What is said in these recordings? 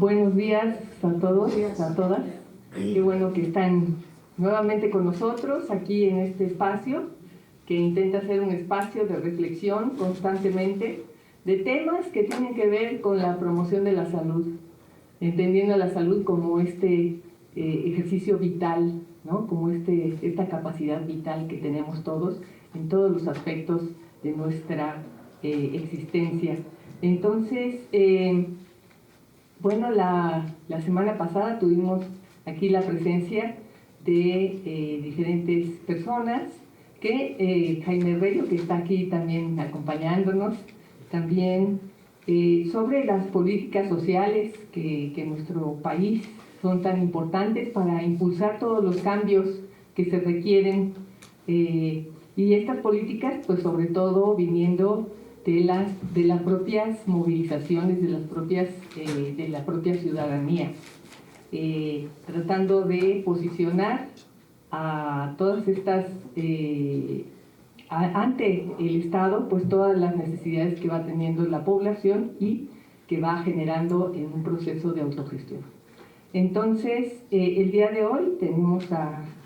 Buenos días a todos, a todas. Qué bueno que están nuevamente con nosotros aquí en este espacio, que intenta ser un espacio de reflexión constantemente de temas que tienen que ver con la promoción de la salud, entendiendo la salud como ejercicio vital, ¿no? Como esta capacidad vital que tenemos todos en todos los aspectos de nuestra existencia. Entonces, bueno, la semana pasada tuvimos aquí la presencia de diferentes personas, que Jaime Bello, que está aquí también acompañándonos, también sobre las políticas sociales que en nuestro país son tan importantes para impulsar todos los cambios que se requieren, y estas políticas, pues sobre todo viniendo de las propias movilizaciones, de la propia ciudadanía, tratando de posicionar a todas estas, ante el Estado, pues todas las necesidades que va teniendo la población y que va generando en un proceso de autogestión. Entonces, el día de hoy tenemos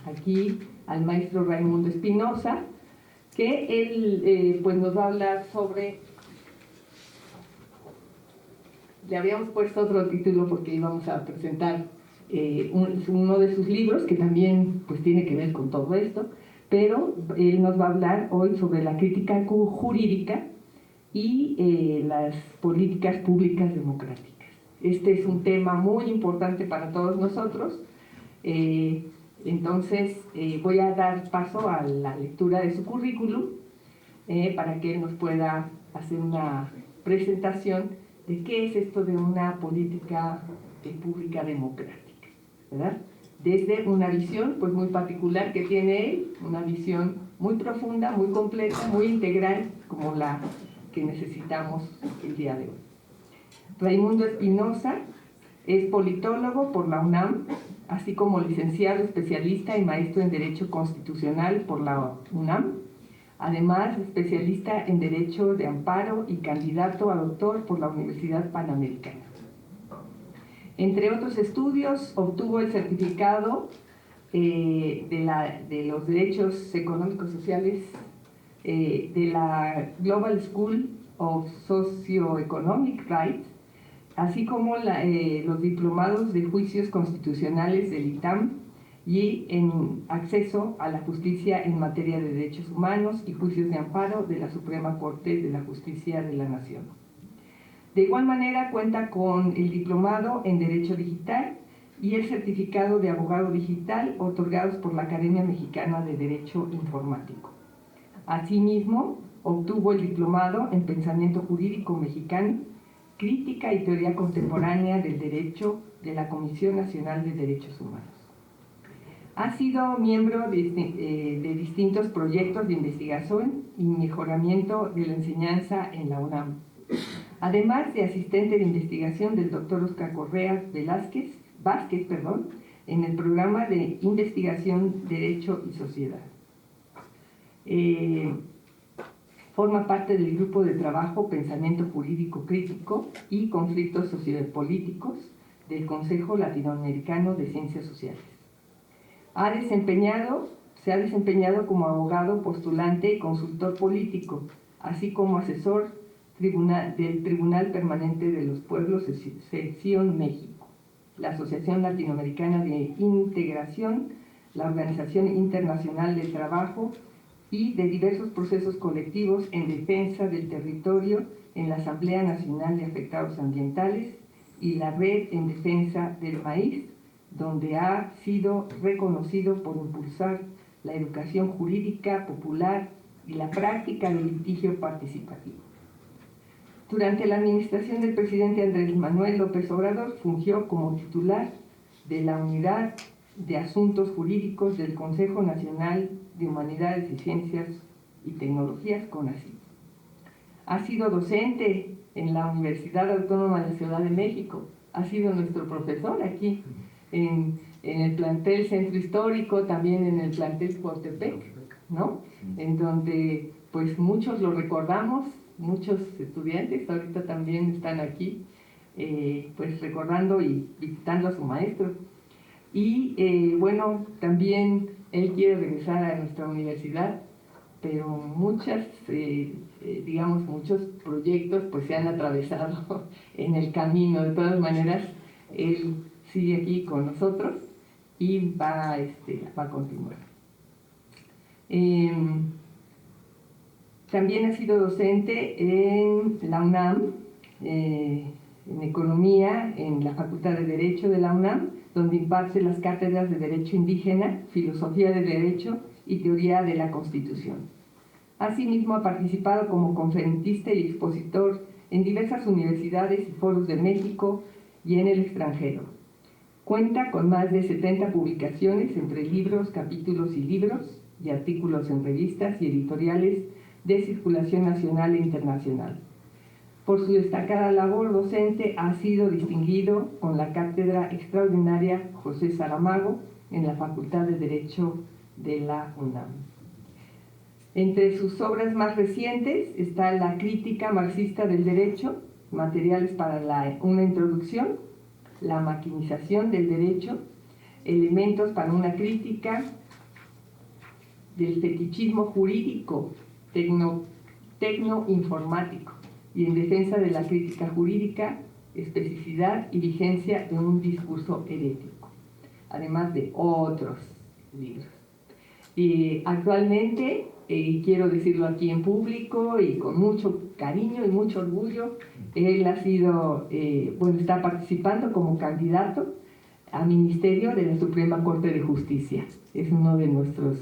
aquí al maestro Raimundo Espinosa, que él pues nos va a hablar sobre... Le habíamos puesto otro título porque íbamos a presentar uno de sus libros, que también pues tiene que ver con todo esto, pero él nos va a hablar hoy sobre la crítica jurídica y las políticas públicas democráticas. Este es un tema muy importante para todos nosotros. Entonces, voy a dar paso a la lectura de su currículum para que él nos pueda hacer una presentación de qué es esto de una política pública democrática, ¿verdad? Desde una visión pues muy particular que tiene él, una visión muy profunda, muy completa, muy integral, como la que necesitamos el día de hoy. Raimundo Espinosa es politólogo por la UNAM, así como licenciado especialista y maestro en Derecho Constitucional por la UNAM. Además, especialista en Derecho de Amparo y candidato a doctor por la Universidad Panamericana. Entre otros estudios, obtuvo el certificado de los derechos económicos sociales de la Global School of Socioeconomic Rights, así como los diplomados de juicios constitucionales del ITAM y en acceso a la justicia en materia de derechos humanos y juicios de amparo de la Suprema Corte de la Justicia de la Nación. De igual manera cuenta con el diplomado en Derecho Digital y el certificado de abogado digital otorgados por la Academia Mexicana de Derecho Informático. Asimismo, obtuvo el diplomado en Pensamiento Jurídico Mexicano, Crítica y Teoría Contemporánea del Derecho de la Comisión Nacional de Derechos Humanos. Ha sido miembro de distintos proyectos de investigación y mejoramiento de la enseñanza en la UNAM, además de asistente de investigación del Dr. Oscar Correa Vázquez, en el programa de investigación Derecho y Sociedad. Forma parte del grupo de trabajo Pensamiento Jurídico Crítico y Conflictos Sociopolíticos del Consejo Latinoamericano de Ciencias Sociales. Se ha desempeñado como abogado, postulante y consultor político, así como asesor del Tribunal Permanente de los Pueblos, Sección México, la Asociación Latinoamericana de Integración, la Organización Internacional del Trabajo y de diversos procesos colectivos en defensa del territorio en la Asamblea Nacional de Afectados Ambientales y la Red en Defensa del Maíz, donde ha sido reconocido por impulsar la educación jurídica popular y la práctica del litigio participativo. Durante la administración del presidente Andrés Manuel López Obrador, fungió como titular de la Unidad de Asuntos Jurídicos del Consejo Nacional de Humanidades y Ciencias y Tecnologías, CONACYT. Ha sido docente en la Universidad Autónoma de la Ciudad de México, ha sido nuestro profesor aquí en el plantel Centro Histórico, también en el plantel Coatepec, ¿no? En donde pues muchos lo recordamos, muchos estudiantes ahorita también están aquí, pues recordando y visitando a su maestro. Y bueno, también él quiere regresar a nuestra universidad, pero digamos, muchos proyectos pues se han atravesado en el camino. De todas maneras, él sigue aquí con nosotros y va a continuar. También ha sido docente en la UNAM, en Economía, en la Facultad de Derecho de la UNAM, donde imparte las cátedras de Derecho Indígena, Filosofía de Derecho y Teoría de la Constitución. Asimismo, ha participado como conferencista y expositor en diversas universidades y foros de México y en el extranjero. Cuenta con más de 70 publicaciones entre libros, capítulos y libros, y artículos en revistas y editoriales de circulación nacional e internacional. Por su destacada labor docente ha sido distinguido con la Cátedra Extraordinaria José Saramago en la Facultad de Derecho de la UNAM. Entre sus obras más recientes está La crítica marxista del derecho, materiales para una introducción, La maquinización del derecho, elementos para una crítica del fetichismo jurídico, tecnoinformático, y en defensa de la crítica jurídica, especificidad y vigencia de un discurso herético, además de otros libros. Y actualmente, quiero decirlo aquí en público y con mucho cariño y mucho orgullo, él ha sido, está participando como candidato a ministerio de la Suprema Corte de Justicia. Es uno de nuestros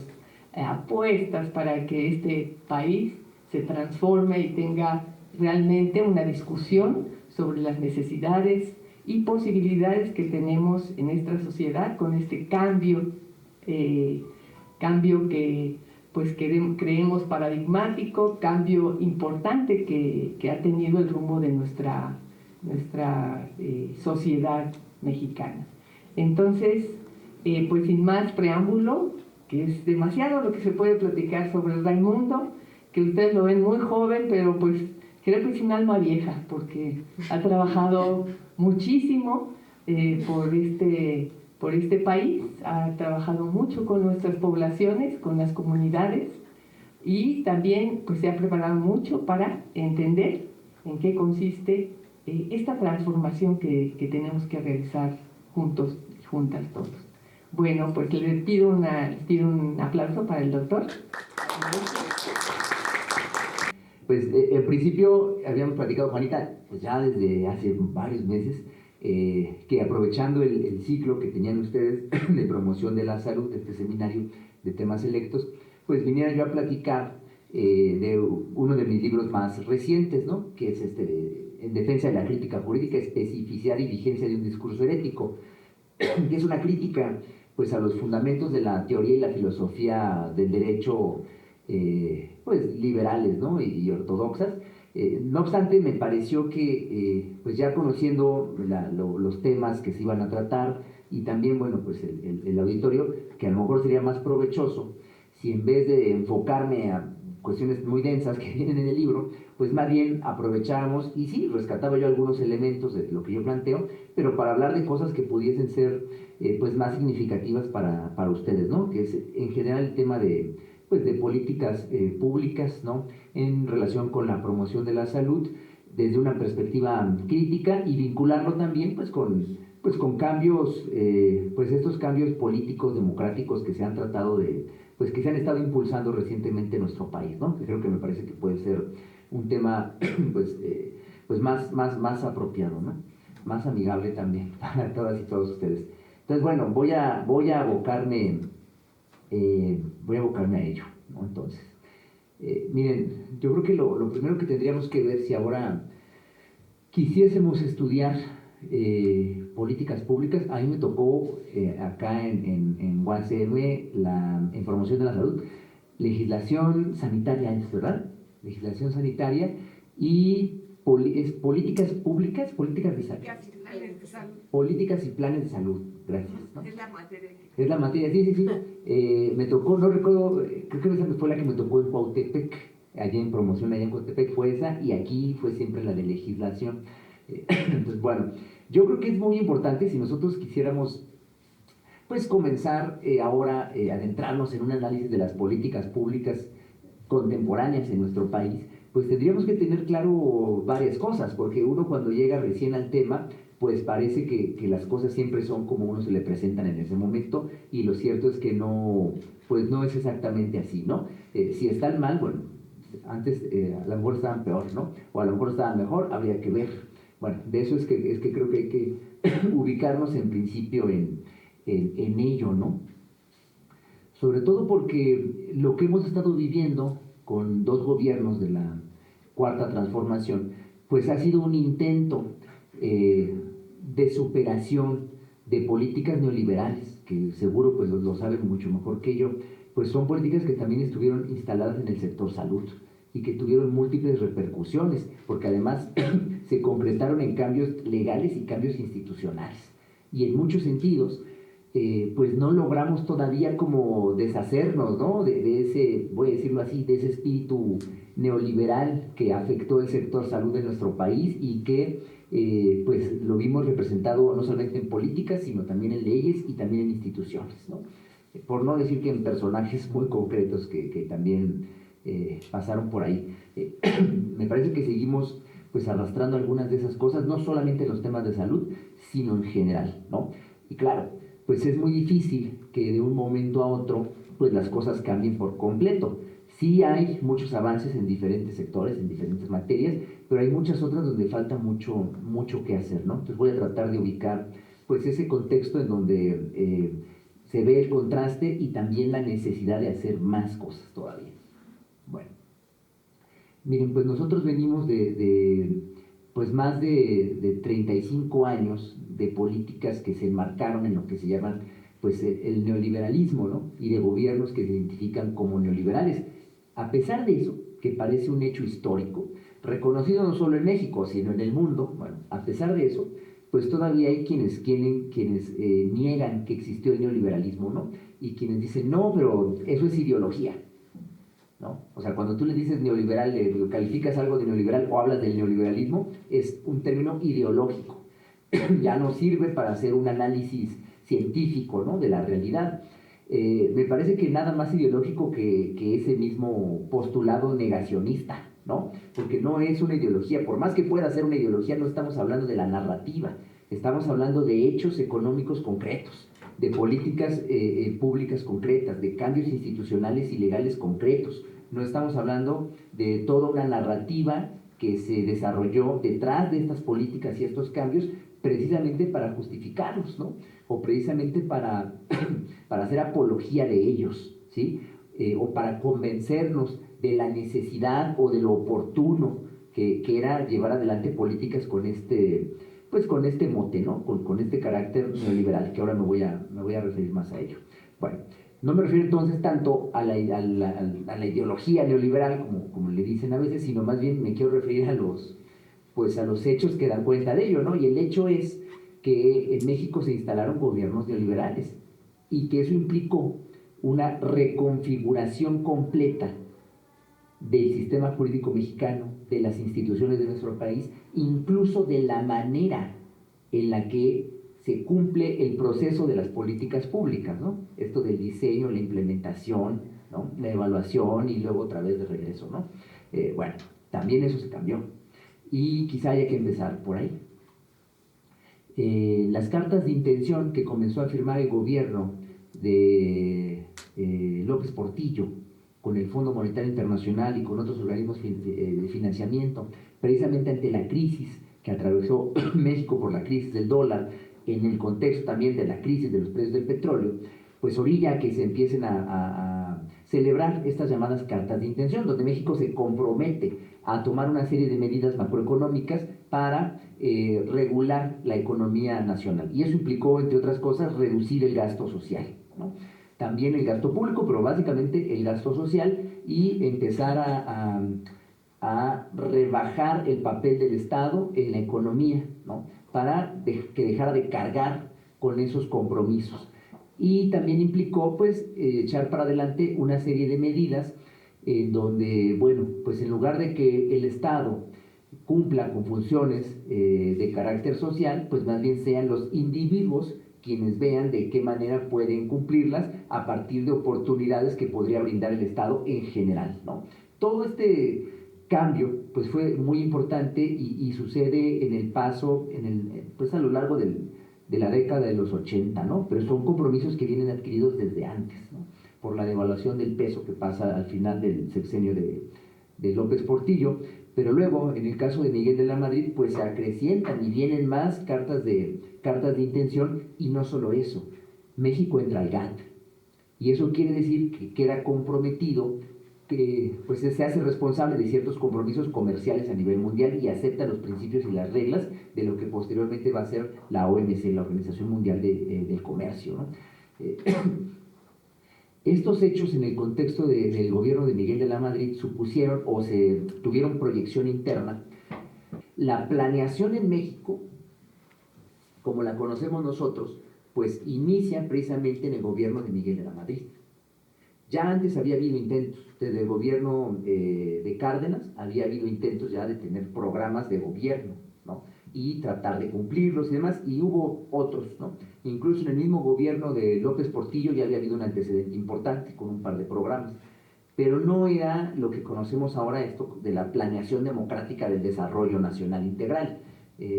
apuestas para que este país se transforme y tenga realmente una discusión sobre las necesidades y posibilidades que tenemos en esta sociedad con este cambio que pues creemos paradigmático, cambio importante que ha tenido el rumbo de nuestra sociedad mexicana. Entonces, pues sin más preámbulo, que es demasiado lo que se puede platicar sobre Raimundo, que ustedes lo ven muy joven, pero pues creo que es un alma vieja, porque ha trabajado muchísimo por este país, ha trabajado mucho con nuestras poblaciones, con las comunidades, y también pues se ha preparado mucho para entender en qué consiste esta transformación que tenemos que realizar juntos, juntas todos. Bueno, pues les pido un aplauso para el doctor. Pues en principio habíamos platicado, Juanita, pues ya desde hace varios meses, que aprovechando el ciclo que tenían ustedes de promoción de la salud, de este seminario de temas selectos, pues viniera yo a platicar de uno de mis libros más recientes, ¿no? Que es En defensa de la crítica jurídica, especificidad y vigencia de un discurso herético, que es una crítica pues a los fundamentos de la teoría y la filosofía del derecho pues liberales, ¿no? y ortodoxas. No obstante, me pareció que pues ya conociendo los temas que se iban a tratar y también, bueno, pues el auditorio, que a lo mejor sería más provechoso si en vez de enfocarme a cuestiones muy densas que vienen en el libro, pues más bien aprovecháramos, y sí, rescataba yo algunos elementos de lo que yo planteo, pero para hablar de cosas que pudiesen ser pues más significativas para ustedes, ¿no? Que es en general el tema de políticas públicas, ¿no? En relación con la promoción de la salud desde una perspectiva crítica y vincularlo también pues con cambios, pues estos cambios políticos, democráticos que se han tratado pues que se han estado impulsando recientemente en nuestro país, ¿no? Que creo que me parece que puede ser un tema pues más apropiado, ¿no? Más amigable también para todas y todos ustedes. Entonces, bueno, voy a abocarme a ello, ¿no? Entonces, miren, yo creo que lo primero que tendríamos que ver, si ahora quisiésemos estudiar políticas públicas, a mí me tocó acá en UACM en promoción de la salud, legislación sanitaria, ¿verdad? Legislación sanitaria y políticas públicas, políticas de salud. Políticas y planes de salud, gracias, ¿no? Es la materia. Es la materia, sí. Me tocó, no recuerdo, creo que esa fue la que me tocó en Cuautepec, allá en promoción, allá en Cuautepec fue esa, y aquí fue siempre la de legislación. Entonces, bueno, yo creo que es muy importante si nosotros quisiéramos pues comenzar ahora a adentrarnos en un análisis de las políticas públicas contemporáneas en nuestro país, pues tendríamos que tener claro varias cosas, porque uno cuando llega recién al tema, pues parece que las cosas siempre son como uno se le presentan en ese momento, y lo cierto es que no, pues no es exactamente así, ¿no? Si están mal, bueno, antes a lo mejor estaban peor, ¿no? O a lo mejor estaban mejor, habría que ver. Bueno, de eso es que creo que hay que ubicarnos en principio en ello, ¿no? Sobre todo porque lo que hemos estado viviendo con dos gobiernos de la Cuarta Transformación, pues ha sido un intento de superación de políticas neoliberales, que seguro pues lo saben mucho mejor que yo, pues son políticas que también estuvieron instaladas en el sector salud y que tuvieron múltiples repercusiones, porque además se concretaron en cambios legales y cambios institucionales. Y en muchos sentidos, pues no logramos todavía como deshacernos, ¿no? De ese, voy a decirlo así, de ese espíritu neoliberal que afectó el sector salud de nuestro país y que pues lo vimos representado no solamente en políticas, sino también en leyes y también en instituciones, ¿no? Por no decir que en personajes muy concretos que también pasaron por ahí. Me parece que seguimos pues arrastrando algunas de esas cosas, no solamente en los temas de salud, sino en general, ¿no? Y claro, pues es muy difícil que de un momento a otro pues las cosas cambien por completo. Sí hay muchos avances en diferentes sectores, en diferentes materias, pero hay muchas otras donde falta mucho que hacer, ¿no? Entonces voy a tratar de ubicar pues ese contexto en donde se ve el contraste y también la necesidad de hacer más cosas todavía. Bueno, miren, pues nosotros venimos pues más de 35 años de políticas que se enmarcaron en lo que se llaman pues el neoliberalismo, ¿no? Y de gobiernos que se identifican como neoliberales. A pesar de eso, que parece un hecho histórico, reconocido no solo en México, sino en el mundo, bueno, a pesar de eso, pues todavía hay quienes niegan que existió el neoliberalismo, ¿no? Y quienes dicen, no, pero eso es ideología, ¿no? O sea, cuando tú le dices neoliberal, calificas algo de neoliberal o hablas del neoliberalismo, es un término ideológico. Ya no sirve para hacer un análisis científico, ¿no? De la realidad. Me parece que nada más ideológico que ese mismo postulado negacionista, ¿no? Porque no es una ideología, por más que pueda ser una ideología, no estamos hablando de la narrativa, estamos hablando de hechos económicos concretos, de políticas públicas concretas, de cambios institucionales y legales concretos. No estamos hablando de toda una narrativa que se desarrolló detrás de estas políticas y estos cambios precisamente para justificarlos, ¿no? O precisamente para hacer apología de ellos, ¿sí? O para convencernos de la necesidad o de lo oportuno que era llevar adelante políticas con pues con este mote, ¿no? Con este carácter neoliberal, que ahora me voy a referir más a ello. Bueno, no me refiero entonces tanto a la ideología neoliberal, como le dicen a veces, sino más bien me quiero referir a los hechos que dan cuenta de ello, ¿no? Y el hecho es que en México se instalaron gobiernos neoliberales y que eso implicó una reconfiguración completa del sistema jurídico mexicano, de las instituciones de nuestro país, incluso de la manera en la que se cumple el proceso de las políticas públicas, ¿no? Esto del diseño, la implementación, ¿no? La evaluación y luego otra vez de regreso, ¿no? Bueno, también eso se cambió y quizá haya que empezar por ahí. Las cartas de intención que comenzó a firmar el gobierno de López Portillo con el Fondo Monetario Internacional y con otros organismos de financiamiento, precisamente ante la crisis que atravesó México por la crisis del dólar, en el contexto también de la crisis de los precios del petróleo, pues orilla que se empiecen a celebrar estas llamadas cartas de intención, donde México se compromete a tomar una serie de medidas macroeconómicas para regular la economía nacional. Y eso implicó, entre otras cosas, reducir el gasto social, ¿no? También el gasto público, pero básicamente el gasto social y empezar a rebajar el papel del Estado en la economía, ¿no? Para que dejara de cargar con esos compromisos. Y también implicó, pues, echar para adelante una serie de medidas donde, bueno, pues en lugar de que el Estado cumpla con funciones de carácter social, pues más bien sean los individuos quienes vean de qué manera pueden cumplirlas a partir de oportunidades que podría brindar el Estado en general, ¿no? Todo este cambio pues fue muy importante y sucede en el paso, pues a lo largo de la década de los 80, ¿no? Pero son compromisos que vienen adquiridos desde antes, ¿no? Por la devaluación del peso que pasa al final del sexenio de López Portillo, pero luego, en el caso de Miguel de la Madrid, pues se acrecientan y vienen más cartas de intención, y no solo eso, México entra al GATT, y eso quiere decir que queda comprometido, que pues se hace responsable de ciertos compromisos comerciales a nivel mundial y acepta los principios y las reglas de lo que posteriormente va a ser la OMC, la Organización Mundial del Comercio, ¿no? Estos hechos en el contexto del gobierno de Miguel de la Madrid supusieron o se tuvieron proyección interna. La planeación en México, como la conocemos nosotros, pues inicia precisamente en el gobierno de Miguel de la Madrid. Ya antes había habido intentos, desde el gobierno de Cárdenas, había habido intentos ya de tener programas de gobierno, ¿no? Y tratar de cumplirlos y demás, y hubo otros, ¿no? Incluso en el mismo gobierno de López Portillo ya había habido un antecedente importante con un par de programas, pero no era lo que conocemos ahora, esto de la planeación democrática del desarrollo nacional integral.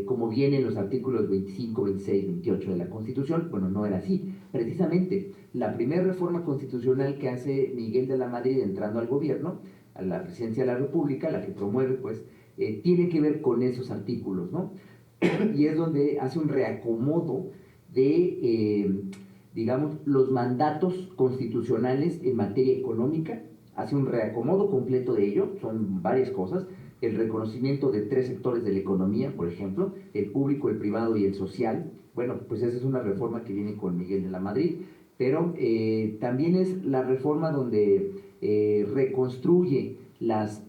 Como viene en los artículos 25, 26, 28 de la Constitución, bueno, no era así. Precisamente, la primera reforma constitucional que hace Miguel de la Madrid entrando al gobierno, a la presidencia de la República, la que promueve, pues, tiene que ver con esos artículos, ¿no? Y es donde hace un reacomodo de, digamos, los mandatos constitucionales en materia económica, hace un reacomodo completo de ello, son varias cosas, el reconocimiento de 3 sectores de la economía, por ejemplo, el público, el privado y el social. Bueno, pues esa es una reforma que viene con Miguel de la Madrid, pero también es la reforma donde reconstruye las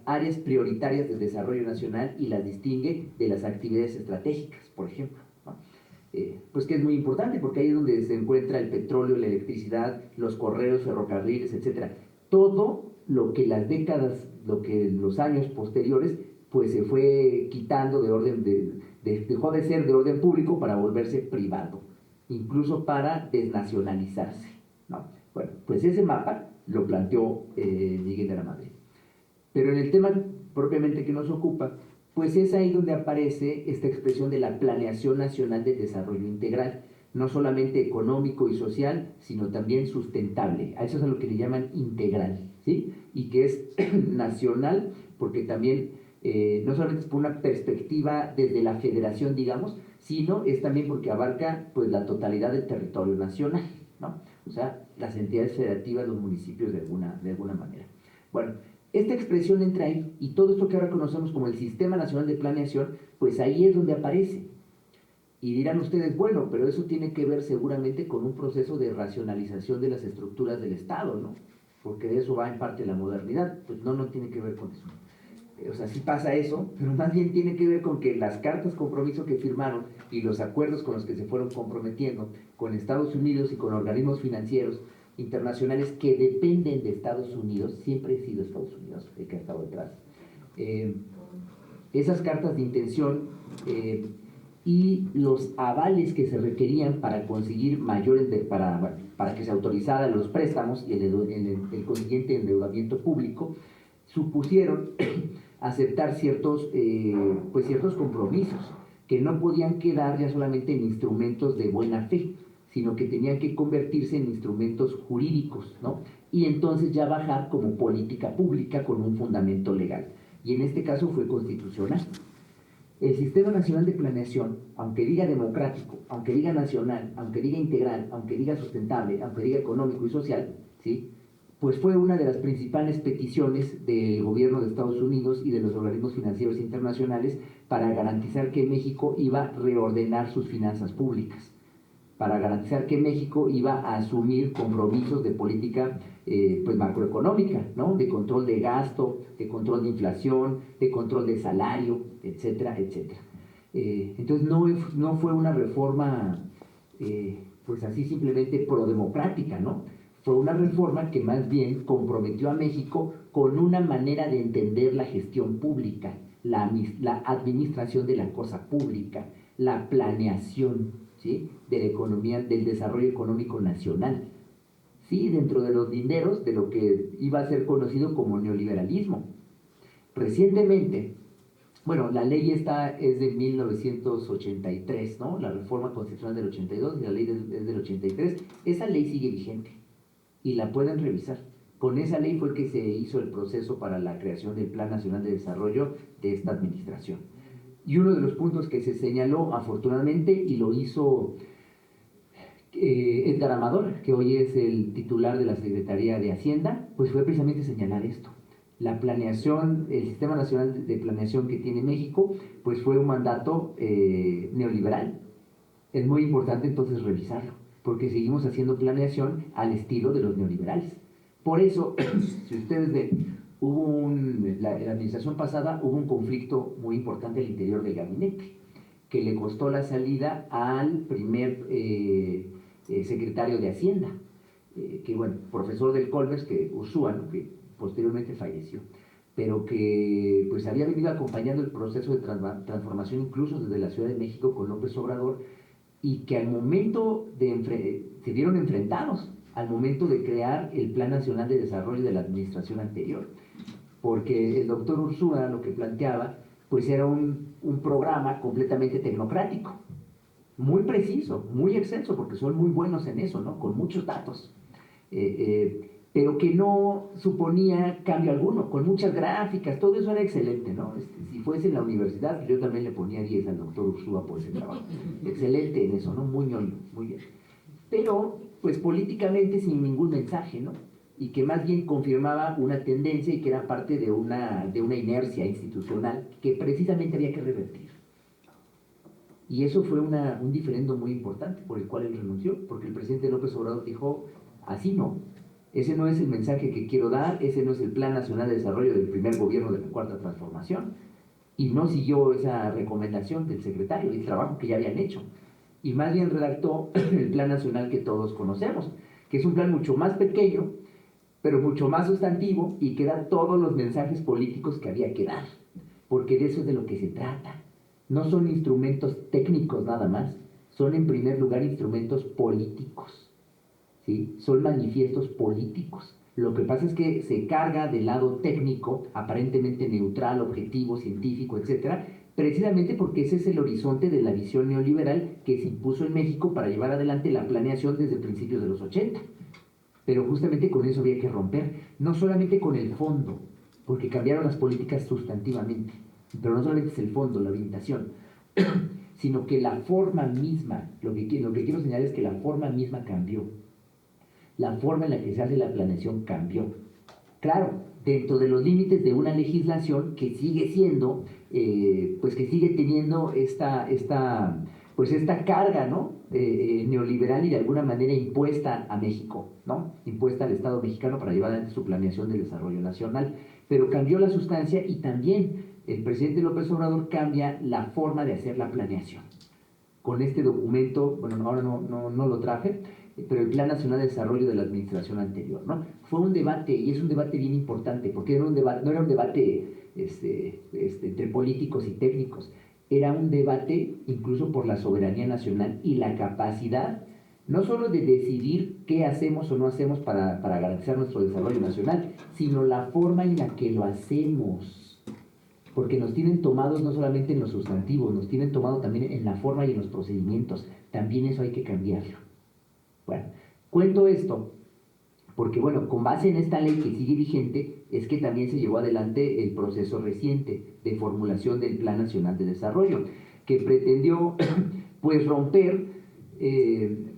áreas prioritarias del desarrollo nacional y las distingue de las actividades estratégicas, por ejemplo, ¿no? Pues que es muy importante porque ahí es donde se encuentra el petróleo, la electricidad, los correos, ferrocarriles, etcétera. Todo lo que las décadas, lo que los años posteriores, pues se fue quitando de orden, dejó de ser de orden público para volverse privado, incluso para desnacionalizarse, ¿no? Bueno, pues ese mapa lo planteó Miguel de la Madrid. Pero en el tema propiamente que nos ocupa, pues es ahí donde aparece esta expresión de la planeación nacional de desarrollo integral, no solamente económico y social, sino también sustentable. A eso es a lo que le llaman integral, ¿sí? Y que es nacional, porque también no solamente es por una perspectiva desde la federación, digamos, sino es también porque abarca pues la totalidad del territorio nacional, ¿no? O sea, las entidades federativas, los municipios de alguna manera. Bueno, esta expresión entra ahí, y todo esto que ahora conocemos como el Sistema Nacional de Planeación, pues ahí es donde aparece. Y dirán ustedes, bueno, pero eso tiene que ver seguramente con un proceso de racionalización de las estructuras del Estado, ¿no? Porque de eso va en parte la modernidad. Pues no tiene que ver con eso. O sea, sí pasa eso, pero más bien tiene que ver con que las cartas compromiso que firmaron y los acuerdos con los que se fueron comprometiendo con Estados Unidos y con organismos financieros internacionales que dependen de Estados Unidos, siempre ha sido Estados Unidos el que ha estado detrás. Esas cartas de intención y los avales que se requerían para conseguir mayores, para que se autorizaran los préstamos y el consiguiente endeudamiento público, supusieron aceptar ciertos compromisos que no podían quedar ya solamente en instrumentos de buena fe, sino que tenían que convertirse en instrumentos jurídicos, ¿no? Y entonces ya bajar como política pública con un fundamento legal. Y en este caso fue constitucional. El Sistema Nacional de Planeación, aunque diga democrático, aunque diga nacional, aunque diga integral, aunque diga sustentable, aunque diga económico y social, ¿sí?, pues fue una de las principales peticiones del gobierno de Estados Unidos y de los organismos financieros internacionales para garantizar que México iba a reordenar sus finanzas públicas, para garantizar que México iba a asumir compromisos de política pues macroeconómica, ¿no? De control de gasto, de control de inflación, de control de salario, etcétera, etcétera. Entonces no fue una reforma pues así simplemente prodemocrática, ¿no? Fue una reforma que más bien comprometió a México con una manera de entender la gestión pública, la administración de la cosa pública, la planeación, ¿sí?, de la economía, del desarrollo económico nacional, sí, dentro de los dineros de lo que iba a ser conocido como neoliberalismo. Recientemente, bueno, la ley esta es de 1983, ¿no? La reforma constitucional del 82 y la ley es del 83. Esa ley sigue vigente y la pueden revisar. Con esa ley fue que se hizo el proceso para la creación del Plan Nacional de Desarrollo de esta administración. Y uno de los puntos que se señaló, afortunadamente, y lo hizo Edgar Amador, que hoy es el titular de la Secretaría de Hacienda, pues fue precisamente señalar esto. La planeación, el Sistema Nacional de Planeación que tiene México, pues fue un mandato neoliberal. Es muy importante entonces revisarlo, porque seguimos haciendo planeación al estilo de los neoliberales. Por eso, si ustedes ven, la administración pasada hubo un conflicto muy importante al interior del gabinete, que le costó la salida al primer secretario de Hacienda, que bueno, profesor del Colmex, que Ursúa, ¿no?, que posteriormente falleció, pero que pues había venido acompañando el proceso de transformación incluso desde la Ciudad de México con López Obrador, y que al momento se vieron enfrentados al momento de crear el Plan Nacional de Desarrollo de la administración anterior, porque el doctor Ursúa lo que planteaba pues era un programa completamente tecnocrático, muy preciso, muy extenso, porque son muy buenos en eso, ¿no?, con muchos datos, pero que no suponía cambio alguno, con muchas gráficas, todo eso era excelente, ¿no? Si fuese en la universidad, yo también le ponía 10 al doctor Ursúa por ese trabajo, excelente en eso, ¿no?, muy ñoño, muy bien, pero pues políticamente sin ningún mensaje, ¿no?, y que más bien confirmaba una tendencia y que era parte de una inercia institucional que precisamente había que revertir. Y eso fue un diferendo muy importante por el cual él renunció, porque el presidente López Obrador dijo, así no, ese no es el mensaje que quiero dar, ese no es el Plan Nacional de Desarrollo del primer gobierno de la Cuarta Transformación, y no siguió esa recomendación del secretario, el trabajo que ya habían hecho, y más bien redactó el Plan Nacional que todos conocemos, que es un plan mucho más pequeño, pero mucho más sustantivo, y que da todos los mensajes políticos que había que dar, porque de eso es de lo que se trata. No son instrumentos técnicos nada más, son en primer lugar instrumentos políticos, ¿sí? Son manifiestos políticos. Lo que pasa es que se carga del lado técnico, aparentemente neutral, objetivo, científico, etcétera, precisamente porque ese es el horizonte de la visión neoliberal que se impuso en México para llevar adelante la planeación desde principios de los 80. Pero justamente con eso había que romper, no solamente con el fondo, porque cambiaron las políticas sustantivamente, pero no solamente es el fondo, la orientación, sino que la forma misma, lo que quiero señalar es que la forma misma cambió. La forma en la que se hace la planeación cambió. Claro, dentro de los límites de una legislación que sigue siendo, pues que sigue teniendo esta carga, ¿no?, neoliberal y de alguna manera impuesta a México, ¿no?, impuesta al Estado mexicano para llevar adelante su planeación de desarrollo nacional. Pero cambió la sustancia y también el presidente López Obrador cambia la forma de hacer la planeación. Con este documento, bueno, ahora no lo traje, pero el Plan Nacional de Desarrollo de la administración anterior, ¿no? Fue un debate, y es un debate bien importante, porque no era un debate entre políticos y técnicos, era un debate incluso por la soberanía nacional y la capacidad no solo de decidir qué hacemos o no hacemos para garantizar nuestro desarrollo nacional, sino la forma en la que lo hacemos. Porque nos tienen tomados no solamente en los sustantivos, nos tienen tomado también en la forma y en los procedimientos. También eso hay que cambiarlo. Bueno, cuento esto porque, bueno, con base en esta ley que sigue vigente, es que también se llevó adelante el proceso reciente de formulación del Plan Nacional de Desarrollo, que pretendió, pues, romper,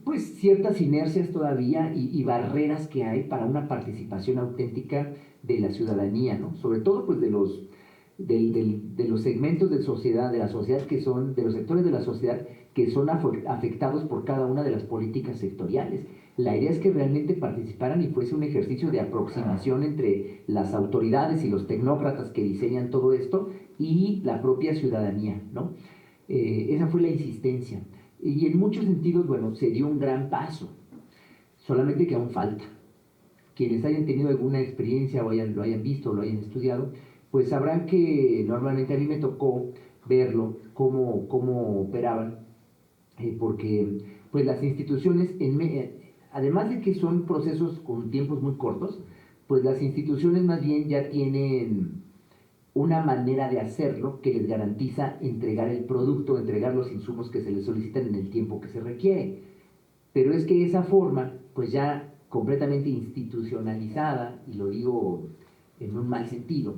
pues, ciertas inercias todavía y barreras que hay para una participación auténtica de la ciudadanía, ¿no? Sobre todo, pues, de los segmentos de sociedad, de la sociedad que son, de los sectores de la sociedad que son afectados por cada una de las políticas sectoriales. La idea es que realmente participaran y fuese un ejercicio de aproximación entre las autoridades y los tecnócratas que diseñan todo esto y la propia ciudadanía, ¿no? Esa fue la insistencia. Y en muchos sentidos, bueno, se dio un gran paso, solamente que aún falta. quienes hayan tenido alguna experiencia o lo hayan visto o lo hayan estudiado, pues sabrán que normalmente a mí me tocó verlo, cómo operaban, porque pues las instituciones, además de que son procesos con tiempos muy cortos, pues las instituciones más bien ya tienen una manera de hacerlo que les garantiza entregar el producto, entregar los insumos que se les solicitan en el tiempo que se requiere. Pero es que esa forma, pues ya completamente institucionalizada, y lo digo en un mal sentido,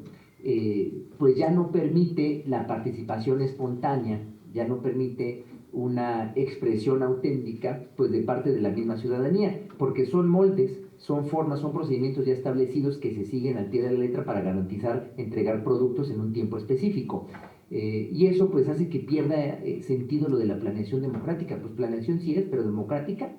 pues ya no permite la participación espontánea, ya no permite una expresión auténtica pues de parte de la misma ciudadanía, porque son moldes, son formas, son procedimientos ya establecidos que se siguen al pie de la letra para garantizar entregar productos en un tiempo específico. Y eso pues hace que pierda sentido lo de la planeación democrática. Pues planeación sí es, pero democrática,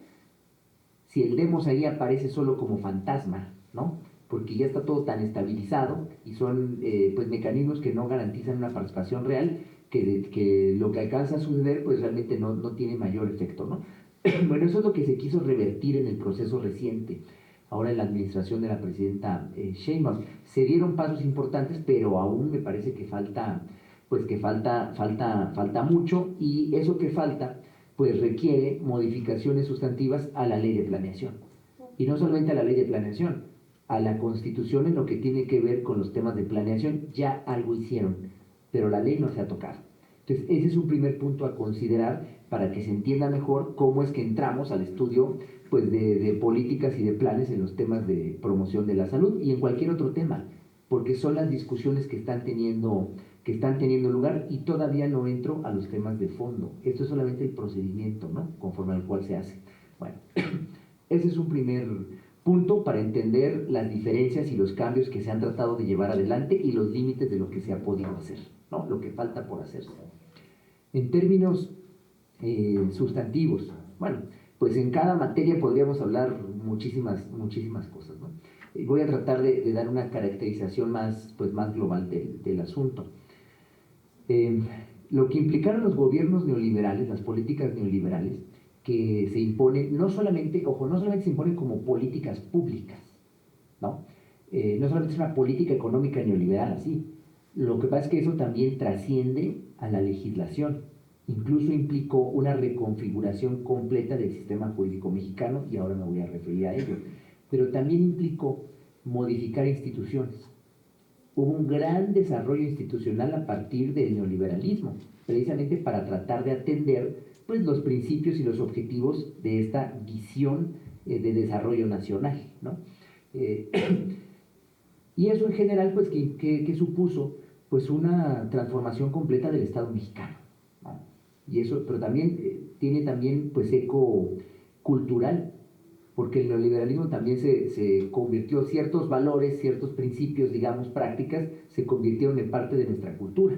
si el demos ahí aparece solo como fantasma, ¿no? Porque ya está todo tan estabilizado y son pues mecanismos que no garantizan una participación real, que lo que alcanza a suceder pues realmente no tiene mayor efecto, ¿no? Bueno, eso es lo que se quiso revertir en el proceso reciente, ahora en la administración de la presidenta Sheinbaum. Se dieron pasos importantes, pero aún me parece que falta, pues que falta mucho, y eso que falta pues requiere modificaciones sustantivas a la ley de planeación. Y no solamente a la ley de planeación, a la Constitución en lo que tiene que ver con los temas de planeación. Ya algo hicieron, pero la ley no se ha tocado. Entonces, ese es un primer punto a considerar para que se entienda mejor cómo es que entramos al estudio pues, de políticas y de planes en los temas de promoción de la salud y en cualquier otro tema, porque son las discusiones que están teniendo lugar, y todavía no entro a los temas de fondo. Esto es solamente el procedimiento, ¿no?, conforme al cual se hace. Bueno, ese es un primer punto para entender las diferencias y los cambios que se han tratado de llevar adelante y los límites de lo que se ha podido hacer, ¿no?, lo que falta por hacerse. En términos sustantivos, bueno, pues en cada materia podríamos hablar muchísimas cosas, ¿no? Voy a tratar de dar una caracterización más global del asunto. Lo que implicaron los gobiernos neoliberales, las políticas neoliberales, que se imponen, no solamente se imponen como políticas públicas, ¿no? No solamente es una política económica neoliberal así. Lo que pasa es que eso también trasciende a la legislación. Incluso implicó una reconfiguración completa del sistema jurídico mexicano, y ahora me voy a referir a ello. Pero también implicó modificar instituciones. Hubo un gran desarrollo institucional a partir del neoliberalismo, precisamente para tratar de atender pues, los principios y los objetivos de esta visión de desarrollo nacional, ¿no? Y eso en general, pues, que supuso pues, una transformación completa del Estado mexicano, ¿no? Y eso, pero también tiene pues, eco cultural, porque el neoliberalismo también se convirtió, ciertos valores, ciertos principios, digamos, prácticas, se convirtieron en parte de nuestra cultura,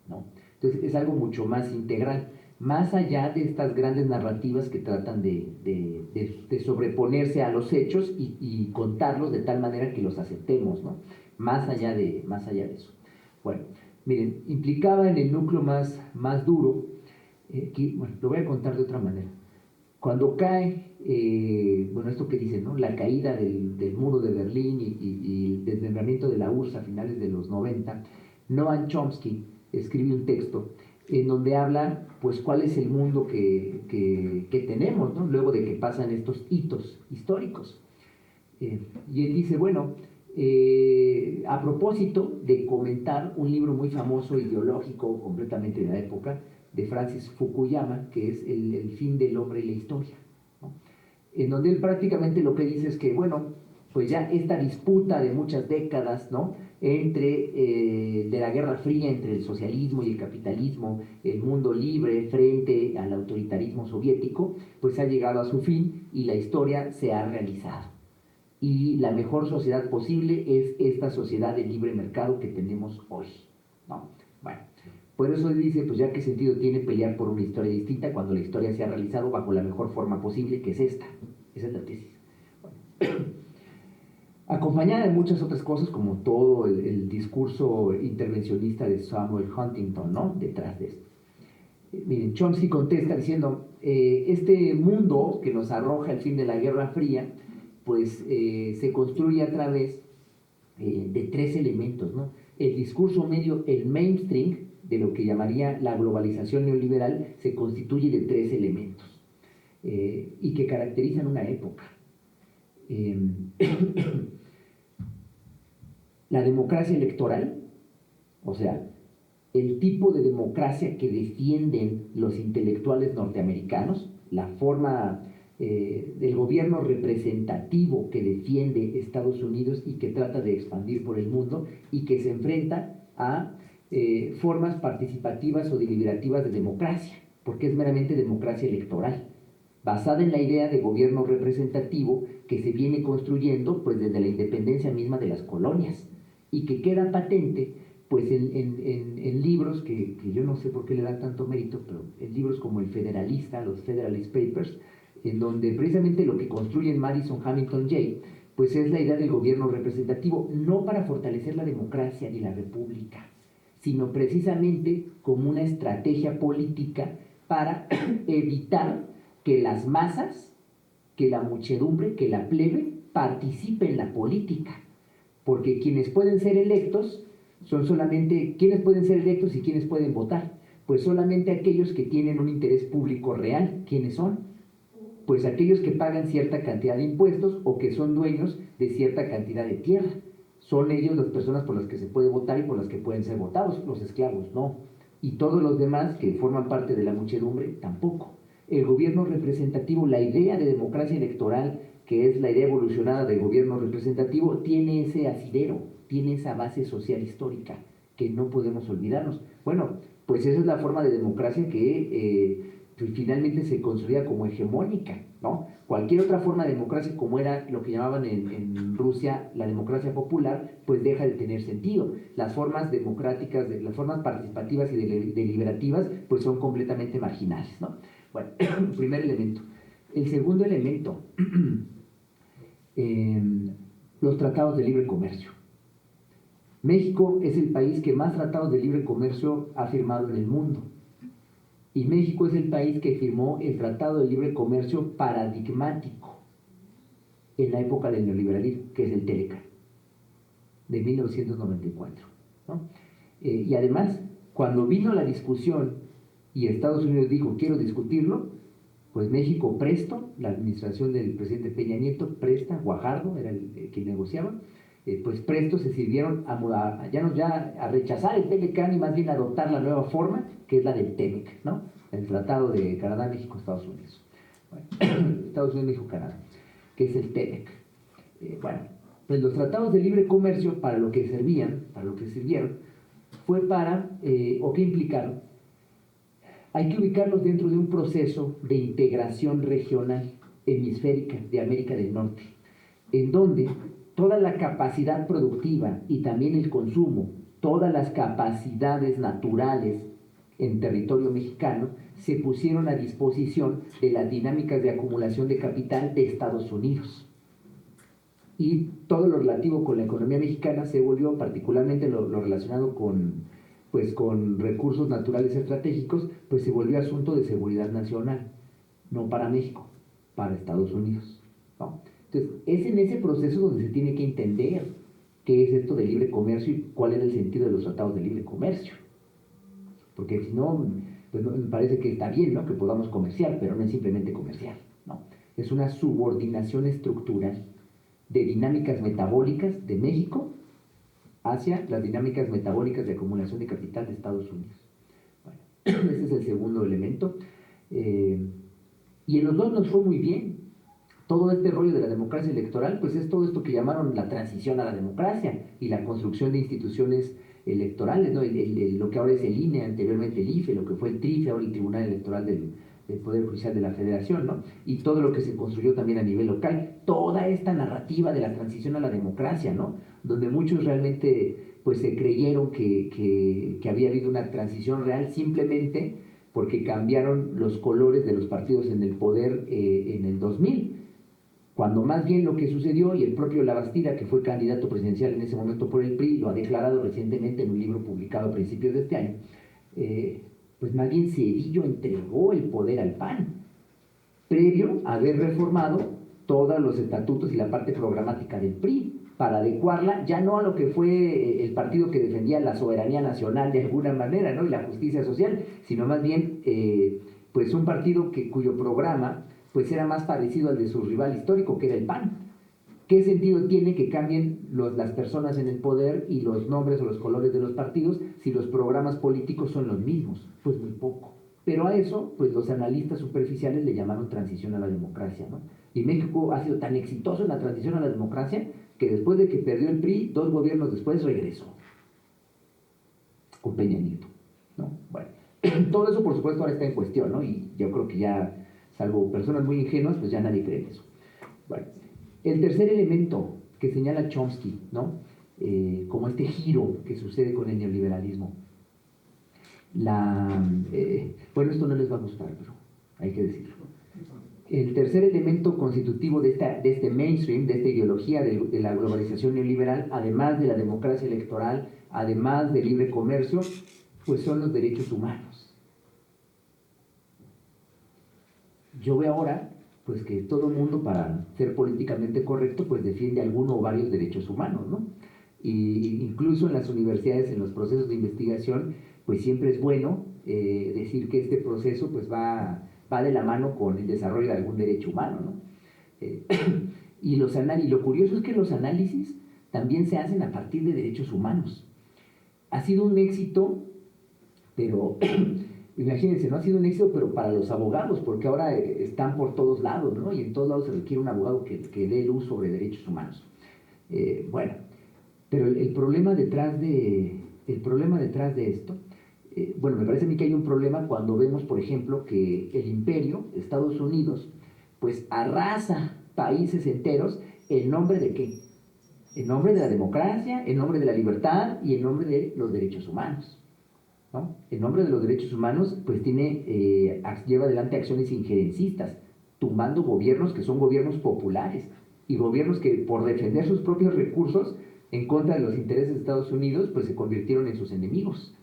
¿no? Entonces es algo mucho más integral, más allá de estas grandes narrativas que tratan de sobreponerse a los hechos y contarlos de tal manera que los aceptemos, ¿no? Más allá de eso. Bueno, miren, implicaba en el núcleo más duro, bueno, lo voy a contar de otra manera. Cuando cae, bueno, esto que dicen, ¿no?, la caída del muro de Berlín y el desmembramiento de la URSS a finales de los 90, Noam Chomsky escribe un texto en donde habla, pues, cuál es el mundo que tenemos, ¿no?, luego de que pasan estos hitos históricos. Y él dice, bueno, a propósito de comentar un libro muy famoso, ideológico, completamente de la época, de Francis Fukuyama, que es el fin del hombre y la historia, ¿no?, en donde él prácticamente lo que dice es que, bueno, pues ya esta disputa de muchas décadas, ¿no?, de la Guerra Fría entre el socialismo y el capitalismo, el mundo libre frente al autoritarismo soviético, pues ha llegado a su fin y la historia se ha realizado. Y la mejor sociedad posible es esta sociedad de libre mercado que tenemos hoy, ¿no? Bueno, por eso él dice, pues ya qué sentido tiene pelear por una historia distinta cuando la historia se ha realizado bajo la mejor forma posible, que es esta. Esa es la tesis. Bueno. Acompañada de muchas otras cosas, como todo el discurso intervencionista de Samuel Huntington, ¿no?, detrás de esto. Miren, Chomsky contesta diciendo, este mundo que nos arroja el fin de la Guerra Fría, pues se construye a través de tres elementos, ¿no? El discurso medio, el mainstream, de lo que llamaría la globalización neoliberal, se constituye de tres elementos y que caracterizan una época. La democracia electoral, o sea, el tipo de democracia que defienden los intelectuales norteamericanos, la forma del gobierno representativo que defiende Estados Unidos y que trata de expandir por el mundo y que se enfrenta a formas participativas o deliberativas de democracia, porque es meramente democracia electoral, basada en la idea de gobierno representativo que se viene construyendo pues desde la independencia misma de las colonias y que queda patente pues en libros que yo no sé por qué le dan tanto mérito, pero en libros como El Federalista, los Federalist Papers, en donde precisamente lo que construyen Madison, Hamilton, Jay, pues es la idea del gobierno representativo, no para fortalecer la democracia ni la república, sino precisamente como una estrategia política para evitar que las masas, que la muchedumbre, que la plebe participe en la política, porque quienes pueden ser electos son solamente, ¿quiénes pueden ser electos y quiénes pueden votar? Pues solamente aquellos que tienen un interés público real. ¿Quiénes son? Pues aquellos que pagan cierta cantidad de impuestos o que son dueños de cierta cantidad de tierra. Son ellos las personas por las que se puede votar y por las que pueden ser votados. Los esclavos no. Y todos los demás que forman parte de la muchedumbre tampoco. El gobierno representativo, la idea de democracia electoral, que es la idea evolucionada del gobierno representativo, tiene ese asidero, tiene esa base social histórica que no podemos olvidarnos. Bueno, pues esa es la forma de democracia que pues finalmente se consolida como hegemónica, ¿no? Cualquier otra forma de democracia, como era lo que llamaban en Rusia la democracia popular, pues deja de tener sentido. Las formas democráticas, las formas participativas y deliberativas, pues son completamente marginales, ¿no? Bueno, primer elemento. El segundo elemento, los tratados de libre comercio. México es el país que más tratados de libre comercio ha firmado en el mundo. Y México es el país que firmó el Tratado de Libre Comercio paradigmático en la época del neoliberalismo, que es el TELECAN, de 1994, ¿no? Y además, cuando vino la discusión y Estados Unidos dijo, quiero discutirlo, pues México presto, la administración del presidente Peña Nieto, presta, Guajardo era el quien negociaba, pues presto se sirvieron a rechazar el TELECAN y más bien adoptar la nueva forma, que es la del TEMEC, ¿no? El Tratado de Canadá, México, Estados Unidos. Bueno, Estados Unidos, México, Canadá, que es el TEMEC. Bueno, pues los tratados de libre comercio, para lo que sirvieron, fue o que implicaron, hay que ubicarlos dentro de un proceso de integración regional hemisférica de América del Norte, en donde toda la capacidad productiva y también el consumo, todas las capacidades naturales en territorio mexicano se pusieron a disposición de las dinámicas de acumulación de capital de Estados Unidos. Y todo lo relativo con la economía mexicana se volvió, particularmente lo relacionado con recursos naturales estratégicos, pues se volvió asunto de seguridad nacional, no para México, para Estados Unidos, ¿no? Entonces, es en ese proceso donde se tiene que entender qué es esto de libre comercio y cuál era el sentido de los tratados de libre comercio. Porque si no, pues me parece que está bien, ¿no?, que podamos comerciar, pero no es simplemente comercial, ¿no? Es una subordinación estructural de dinámicas metabólicas de México hacia las dinámicas metabólicas de acumulación de capital de Estados Unidos. Bueno, ese es el segundo elemento. Y en los dos nos fue muy bien. Todo este rollo de la democracia electoral, pues es todo esto que llamaron la transición a la democracia y la construcción de instituciones electorales, ¿no? Lo que ahora es el INE, anteriormente el IFE, lo que fue el TRIFE, ahora el Tribunal Electoral del Poder Judicial de la Federación, ¿no? Y todo lo que se construyó también a nivel local, toda esta narrativa de la transición a la democracia, ¿no? Donde muchos realmente pues se creyeron que había habido una transición real simplemente porque cambiaron los colores de los partidos en el poder en el 2000, cuando más bien lo que sucedió, y el propio Labastida, que fue candidato presidencial en ese momento por el PRI, lo ha declarado recientemente en un libro publicado a principios de este año, pues más bien Zedillo entregó el poder al PAN, previo a haber reformado todos los estatutos y la parte programática del PRI, para adecuarla ya no a lo que fue el partido que defendía la soberanía nacional de alguna manera, ¿no? Y la justicia social, sino más bien pues un partido cuyo programa pues era más parecido al de su rival histórico, que era el PAN. ¿Qué sentido tiene que cambien las personas en el poder y los nombres o los colores de los partidos si los programas políticos son los mismos? Pues muy poco. Pero a eso, pues los analistas superficiales le llamaron transición a la democracia, ¿no? Y México ha sido tan exitoso en la transición a la democracia que después de que perdió el PRI, 2 gobiernos después regresó. Con Peña Nieto, ¿no? Bueno, todo eso por supuesto ahora está en cuestión, ¿no? Y yo creo que ya, salvo personas muy ingenuas, pues ya nadie cree en eso. Bueno, el tercer elemento que señala Chomsky, ¿no? Como este giro que sucede con el neoliberalismo. Bueno, esto no les va a gustar, pero hay que decirlo. El tercer elemento constitutivo de este mainstream, de esta ideología de la globalización neoliberal, además de la democracia electoral, además del libre comercio, pues son los derechos humanos. Yo veo ahora pues que todo el mundo, para ser políticamente correcto, pues defiende alguno o varios derechos humanos, ¿no? Y incluso en las universidades, en los procesos de investigación, pues siempre es bueno decir que este proceso pues va de la mano con el desarrollo de algún derecho humano, ¿no? Y lo curioso es que los análisis también se hacen a partir de derechos humanos. Ha sido un éxito, pero imagínense, no ha sido un éxito, pero para los abogados, porque ahora están por todos lados, ¿no? Y en todos lados se requiere un abogado que dé luz sobre derechos humanos. Bueno, pero el problema detrás de esto, bueno, me parece a mí que hay un problema cuando vemos, por ejemplo, que el imperio, Estados Unidos, pues arrasa países enteros en nombre de ¿qué? En nombre de la democracia, en nombre de la libertad y en nombre de los derechos humanos, ¿no? En nombre de los derechos humanos, pues lleva adelante acciones injerencistas, tumbando gobiernos que son gobiernos populares y gobiernos que por defender sus propios recursos en contra de los intereses de Estados Unidos, pues se convirtieron en sus enemigos,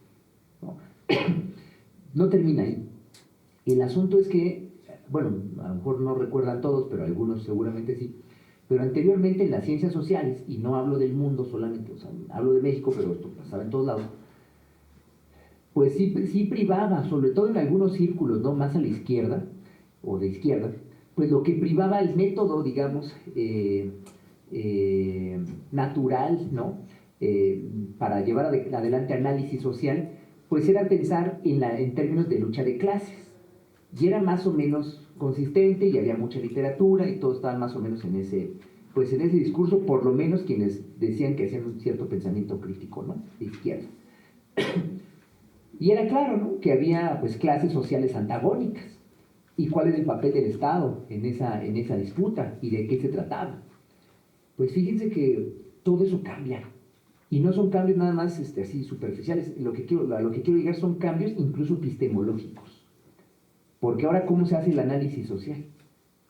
¿no? No termina ahí. El asunto es que, bueno, a lo mejor no recuerdan todos, pero algunos seguramente sí, pero anteriormente en las ciencias sociales, y no hablo del mundo solamente, o sea, hablo de México, pero esto pasaba en todos lados, pues sí privaba, sobre todo en algunos círculos, ¿no? Más a la izquierda, o de izquierda, pues lo que privaba el método, digamos, natural, ¿no? Para llevar adelante análisis social, pues era pensar en términos de lucha de clases. Y era más o menos consistente y había mucha literatura y todos estaban más o menos en ese discurso, por lo menos quienes decían que hacían un cierto pensamiento crítico, ¿no? De izquierda. Y era claro, ¿no? Que había pues clases sociales antagónicas. ¿Y cuál es el papel del Estado en esa disputa? ¿Y de qué se trataba? Pues fíjense que todo eso cambia. Y no son cambios nada más así superficiales. A lo que quiero llegar son cambios incluso epistemológicos. Porque ahora, ¿cómo se hace el análisis social?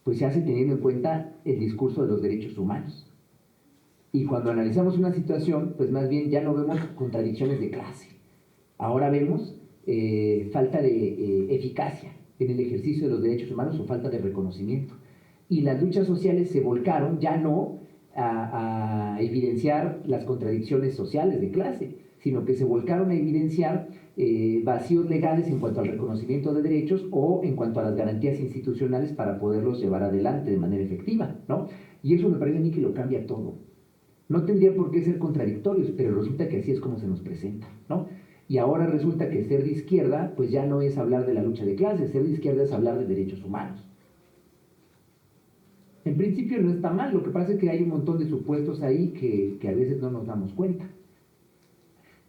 Pues se hace teniendo en cuenta el discurso de los derechos humanos. Y cuando analizamos una situación, pues más bien ya no vemos contradicciones de clase. Ahora vemos falta de eficacia en el ejercicio de los derechos humanos o falta de reconocimiento. Y las luchas sociales se volcaron ya no a evidenciar las contradicciones sociales de clase, sino que se volcaron a evidenciar vacíos legales en cuanto al reconocimiento de derechos o en cuanto a las garantías institucionales para poderlos llevar adelante de manera efectiva, ¿no? Y eso me parece a mí que lo cambia todo. No tendría por qué ser contradictorios, pero resulta que así es como se nos presenta, ¿no? Y ahora resulta que ser de izquierda, pues ya no es hablar de la lucha de clases, ser de izquierda es hablar de derechos humanos. En principio no está mal, lo que pasa es que hay un montón de supuestos ahí que a veces no nos damos cuenta.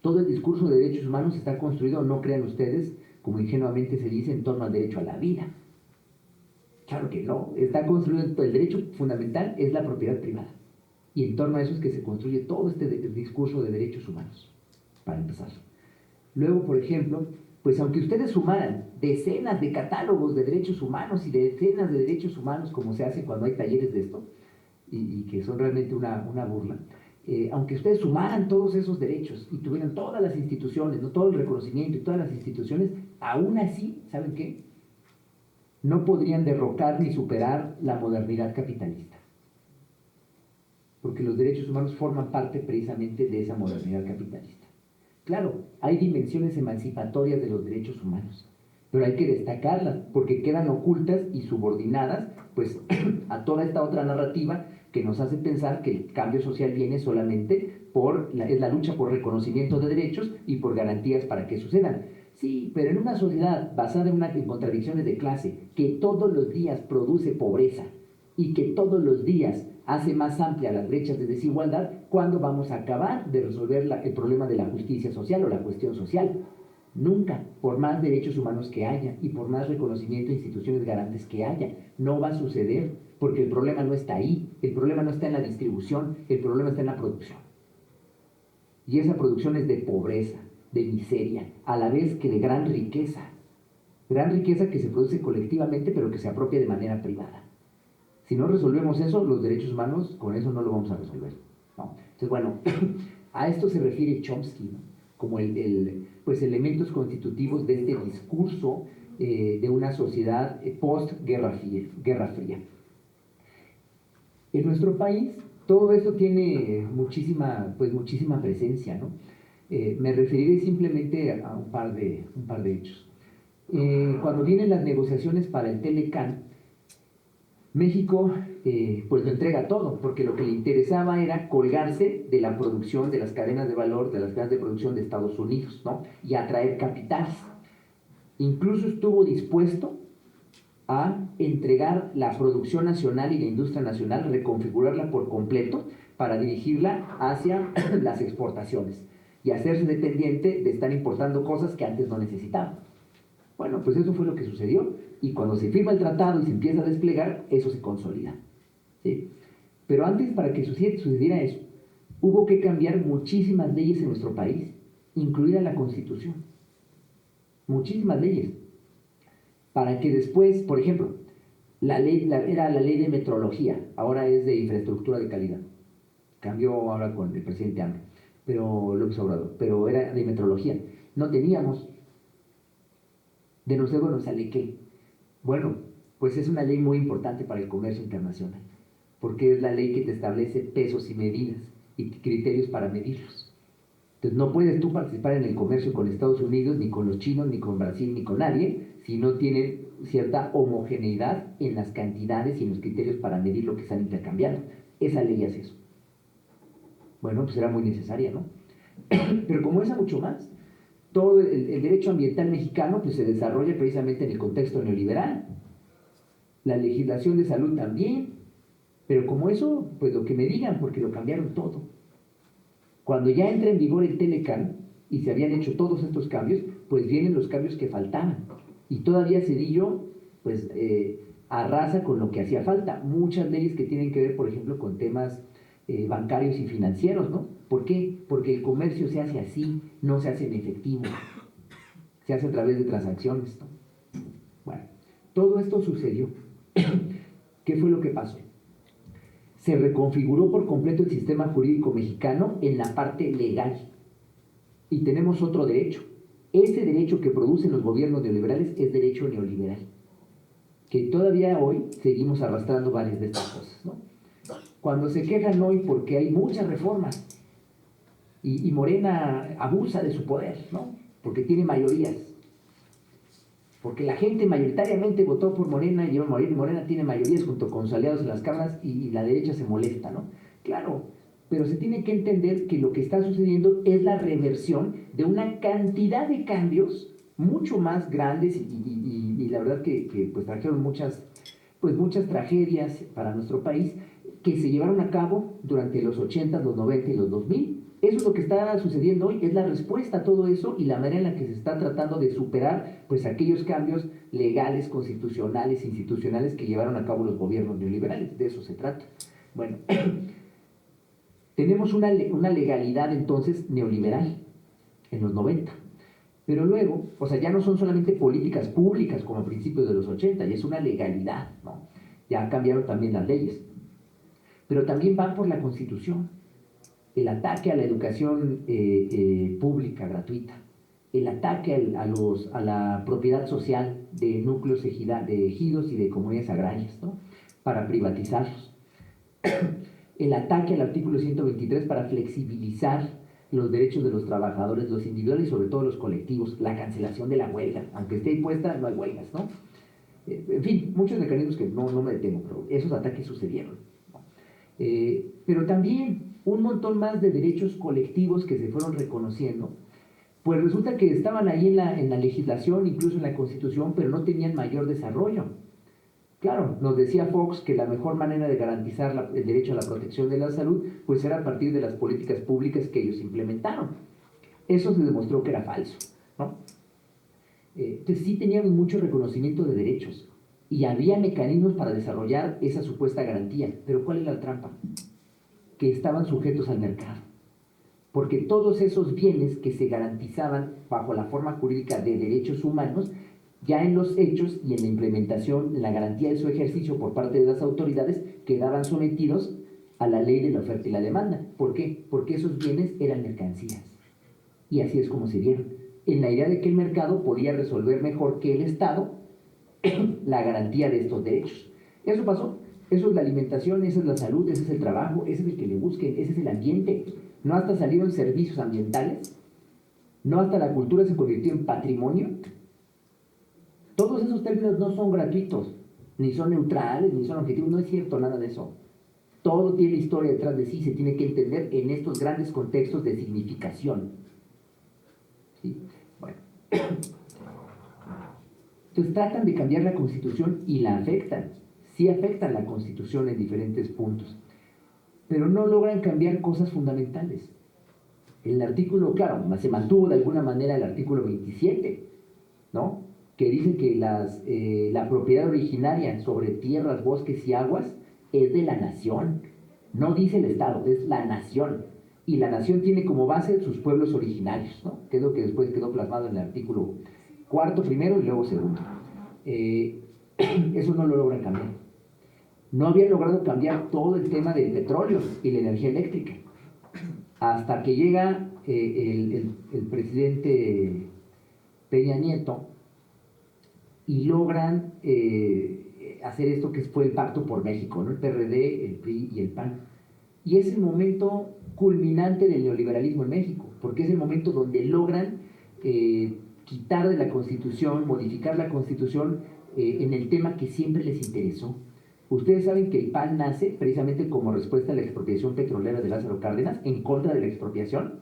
Todo el discurso de derechos humanos está construido, no crean ustedes, como ingenuamente se dice, en torno al derecho a la vida. Claro que no, está construido, el derecho fundamental es la propiedad privada. Y en torno a eso es que se construye todo este discurso de derechos humanos, para empezar. Luego, por ejemplo, pues aunque ustedes sumaran decenas de catálogos de derechos humanos y decenas de derechos humanos, como se hace cuando hay talleres de esto, y que son realmente una burla, aunque ustedes sumaran todos esos derechos y tuvieran todas las instituciones, ¿no? Todo el reconocimiento y todas las instituciones, aún así, ¿saben qué? no podrían derrocar ni superar la modernidad capitalista. Porque los derechos humanos forman parte precisamente de esa modernidad capitalista. Claro, hay dimensiones emancipatorias de los derechos humanos, pero hay que destacarlas porque quedan ocultas y subordinadas pues, a toda esta otra narrativa que nos hace pensar que el cambio social viene solamente es la lucha por reconocimiento de derechos y por garantías para que sucedan. Sí, pero en una sociedad basada en contradicciones de clase, que todos los días produce pobreza y que todos los días hace más amplia las brechas de desigualdad, ¿cuándo vamos a acabar de resolver el problema de la justicia social o la cuestión social? Nunca, por más derechos humanos que haya y por más reconocimiento de instituciones garantes que haya, no va a suceder, porque el problema no está ahí, el problema no está en la distribución, el problema está en la producción. Y esa producción es de pobreza, de miseria, a la vez que de gran riqueza que se produce colectivamente pero que se apropia de manera privada. Si no resolvemos eso, los derechos humanos, con eso no lo vamos a resolver, ¿no? Entonces, bueno, a esto se refiere Chomsky, ¿no? Como pues elementos constitutivos de este discurso de una sociedad post-Guerra Fría. En nuestro país, todo esto tiene muchísima presencia, ¿no? Me referiré simplemente a un par de hechos. Cuando vienen las negociaciones para el Telecán, México pues lo entrega todo, porque lo que le interesaba era colgarse de la producción, de las cadenas de valor, de las cadenas de producción de Estados Unidos, ¿no? Y atraer capitales. Incluso estuvo dispuesto a entregar la producción nacional y la industria nacional, reconfigurarla por completo para dirigirla hacia las exportaciones y hacerse dependiente de estar importando cosas que antes no necesitaba. Bueno, pues eso fue lo que sucedió, y cuando se firma el tratado y se empieza a desplegar, eso se consolida, ¿sí? Pero antes, para que sucediera eso, hubo que cambiar muchísimas leyes en nuestro país, incluida la Constitución. Muchísimas leyes. Para que después, por ejemplo, era la ley de metrología, ahora es de infraestructura de calidad. Cambió ahora con el presidente AMLO, pero era de metrología. No teníamos. De nuevo nos sale ¿qué? Bueno, pues es una ley muy importante para el comercio internacional, porque es la ley que te establece pesos y medidas y criterios para medirlos. Entonces no puedes tú participar en el comercio con Estados Unidos, ni con los chinos, ni con Brasil, ni con nadie, si no tienen cierta homogeneidad en las cantidades y en los criterios para medir lo que están intercambiando. Esa ley hace eso. Bueno, pues era muy necesaria, ¿no? Pero como esa mucho más, todo el derecho ambiental mexicano pues, se desarrolla precisamente en el contexto neoliberal. La legislación de salud también, pero como eso, pues lo que me digan, porque lo cambiaron todo. Cuando ya entra en vigor el Telecán y se habían hecho todos estos cambios, pues vienen los cambios que faltaban. Y todavía Zedillo, pues, arrasa con lo que hacía falta. Muchas leyes que tienen que ver, por ejemplo, con temas bancarios y financieros, ¿no? ¿Por qué? Porque el comercio se hace así, no se hace en efectivo, se hace a través de transacciones, ¿no? Bueno, todo esto sucedió. ¿Qué fue lo que pasó? Se reconfiguró por completo el sistema jurídico mexicano en la parte legal. Y tenemos otro derecho. Ese derecho que producen los gobiernos neoliberales es derecho neoliberal, que todavía hoy seguimos arrastrando varias de estas cosas, ¿no? Cuando se quejan hoy porque hay muchas reformas y Morena abusa de su poder, ¿no? Porque tiene mayorías. Porque la gente mayoritariamente votó por Morena y Morena tiene mayorías junto con sus aliados en las cámaras y la derecha se molesta, ¿no? Claro, pero se tiene que entender que lo que está sucediendo es la reversión de una cantidad de cambios mucho más grandes y la verdad que pues trajeron muchas tragedias para nuestro país, que se llevaron a cabo durante los 80, los 90 y los 2000. Eso es lo que está sucediendo hoy, es la respuesta a todo eso y la manera en la que se está tratando de superar pues aquellos cambios legales, constitucionales, institucionales que llevaron a cabo los gobiernos neoliberales. De eso se trata. Bueno, tenemos una legalidad entonces neoliberal en los 90. Pero luego, o sea, ya no son solamente políticas públicas como a principios de los 80, ya es una legalidad, ¿no? Ya cambiaron también las leyes. Pero también van por la Constitución. El ataque a la educación pública gratuita, el ataque a la propiedad social de núcleos de ejidos y de comunidades agrarias, ¿no? Para privatizarlos. El ataque al artículo 123 para flexibilizar los derechos de los trabajadores, los individuales y sobre todo los colectivos, la cancelación de la huelga, aunque esté impuesta, no hay huelgas, ¿no? En fin, muchos mecanismos que no me detengo, pero esos ataques sucedieron, ¿no? Pero también un montón más de derechos colectivos que se fueron reconociendo, pues resulta que estaban ahí en la legislación, incluso en la Constitución, pero no tenían mayor desarrollo. Claro, nos decía Fox que la mejor manera de garantizar el derecho a la protección de la salud pues era a partir de las políticas públicas que ellos implementaron. Eso se demostró que era falso, ¿no? Entonces sí tenían mucho reconocimiento de derechos y había mecanismos para desarrollar esa supuesta garantía. Pero ¿cuál es la trampa? Que estaban sujetos al mercado. Porque todos esos bienes que se garantizaban bajo la forma jurídica de derechos humanos, ya en los hechos y en la implementación, en la garantía de su ejercicio por parte de las autoridades, quedaban sometidos a la ley de la oferta y la demanda. ¿Por qué? Porque esos bienes eran mercancías. Y así es como se dieron. En la idea de que el mercado podía resolver mejor que el Estado la garantía de estos derechos. Eso pasó. Eso es la alimentación, esa es la salud, ese es el trabajo, ese es el que le busquen, ese es el ambiente. No hasta salieron servicios ambientales, no hasta la cultura se convirtió en patrimonio. Todos esos términos no son gratuitos, ni son neutrales, ni son objetivos, no es cierto nada de eso. Todo tiene historia detrás de sí, se tiene que entender en estos grandes contextos de significación. ¿Sí? Bueno. Entonces tratan de cambiar la Constitución y la afectan. Sí afectan la Constitución en diferentes puntos, pero no logran cambiar cosas fundamentales. El artículo, claro, se mantuvo de alguna manera el artículo 27, ¿no? Que dice que la propiedad originaria sobre tierras, bosques y aguas es de la nación. No dice el Estado, es la nación. Y la nación tiene como base sus pueblos originarios, ¿no? Que es lo que después quedó plasmado en el artículo 4 primero y luego segundo. Eso no lo logran cambiar. No habían logrado cambiar todo el tema del petróleo y la energía eléctrica. Hasta que llega el presidente Peña Nieto y logran hacer esto que fue el Pacto por México, ¿no? El PRD, el PRI y el PAN. Y es el momento culminante del neoliberalismo en México, porque es el momento donde logran quitar de la Constitución, modificar la Constitución en el tema que siempre les interesó. Ustedes saben que el PAN nace precisamente como respuesta a la expropiación petrolera de Lázaro Cárdenas, en contra de la expropiación.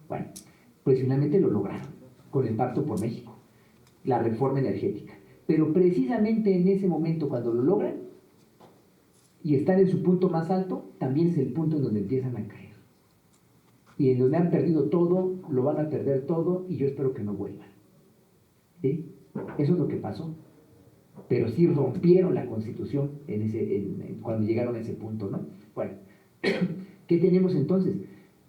Bueno, pues finalmente lo lograron con el Pacto por México, la reforma energética. Pero precisamente en ese momento, cuando lo logran y están en su punto más alto, también es el punto en donde empiezan a caer. Y en donde han perdido todo, lo van a perder todo, y yo espero que no vuelvan. ¿Sí? Eso es lo que pasó. Pero sí rompieron la Constitución cuando llegaron a ese punto, ¿no? Bueno, ¿qué tenemos entonces?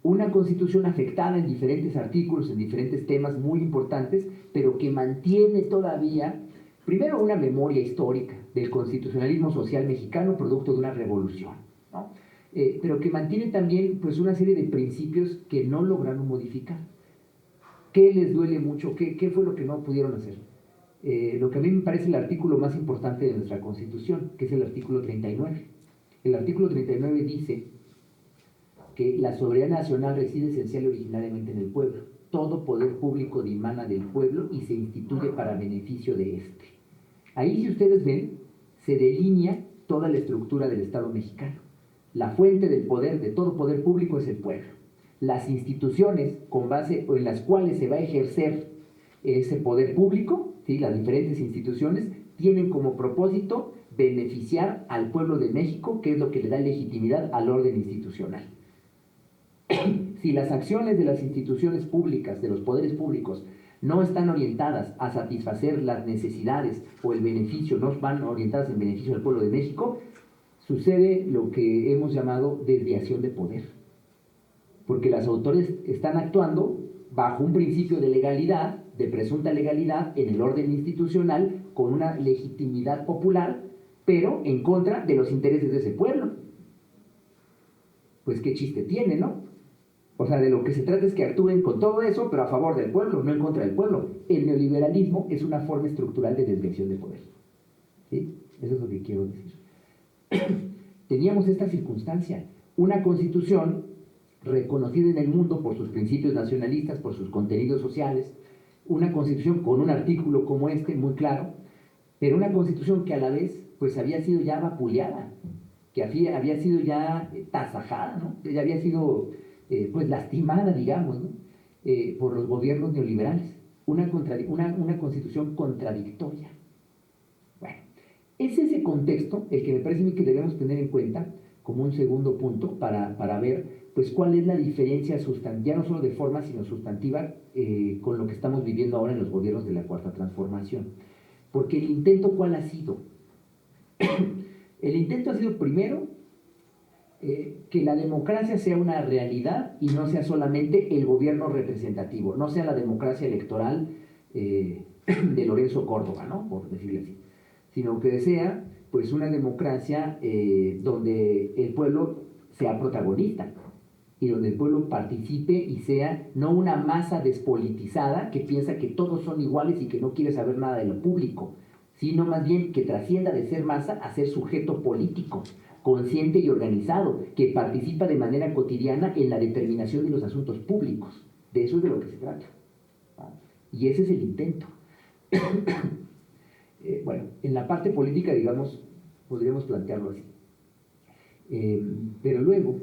Una Constitución afectada en diferentes artículos, en diferentes temas muy importantes, pero que mantiene todavía, primero, una memoria histórica del constitucionalismo social mexicano, producto de una revolución, ¿no? Pero que mantiene también pues, una serie de principios que no lograron modificar. ¿Qué les duele mucho? ¿Qué fue lo que no pudieron hacer? Lo que a mí me parece el artículo más importante de nuestra Constitución, que es el artículo 39. El artículo 39 dice que la soberanía nacional reside esencial y originariamente en el pueblo. Todo poder público dimana del pueblo y se instituye para beneficio de éste. Ahí, si ustedes ven, se delinea toda la estructura del Estado mexicano. La fuente del poder, de todo poder público, es el pueblo. Las instituciones con base en las cuales se va a ejercer ese poder público, ¿sí? Las diferentes instituciones, tienen como propósito beneficiar al pueblo de México, que es lo que le da legitimidad al orden institucional. Si las acciones de las instituciones públicas, de los poderes públicos, no están orientadas a satisfacer las necesidades o el beneficio, no van orientadas en beneficio del pueblo de México, sucede lo que hemos llamado desviación de poder. Porque las autoridades están actuando bajo un principio de legalidad, de presunta legalidad en el orden institucional, con una legitimidad popular, pero en contra de los intereses de ese pueblo. Pues qué chiste tiene, ¿no? O sea, de lo que se trata es que actúen con todo eso, pero a favor del pueblo, no en contra del pueblo. El neoliberalismo es una forma estructural de desviación de poder. ¿Sí? Eso es lo que quiero decir. Teníamos esta circunstancia, una constitución reconocida en el mundo por sus principios nacionalistas, por sus contenidos sociales, una constitución con un artículo como este, muy claro, pero una constitución que a la vez pues había sido ya vapuleada, que había sido ya tasajada, ¿no? Ya había sido pues lastimada, digamos, ¿no? Por los gobiernos neoliberales, una constitución contradictoria. Bueno, es ese contexto el que me parece a mí que debemos tener en cuenta como un segundo punto para ver pues cuál es la diferencia sustantiva, no solo de forma, sino sustantiva, con lo que estamos viviendo ahora en los gobiernos de la Cuarta Transformación. Porque el intento, ¿cuál ha sido? El intento ha sido, primero, que la democracia sea una realidad y no sea solamente el gobierno representativo, no sea la democracia electoral de Lorenzo Córdoba, ¿no? Por decirlo así, sino que sea pues una democracia donde el pueblo sea protagonista y donde el pueblo participe y sea no una masa despolitizada que piensa que todos son iguales y que no quiere saber nada de lo público, sino más bien que trascienda de ser masa a ser sujeto político, consciente y organizado, que participa de manera cotidiana en la determinación de los asuntos públicos. De eso es de lo que se trata. Y ese es el intento. Bueno, en la parte política, digamos, podríamos plantearlo así. Pero luego,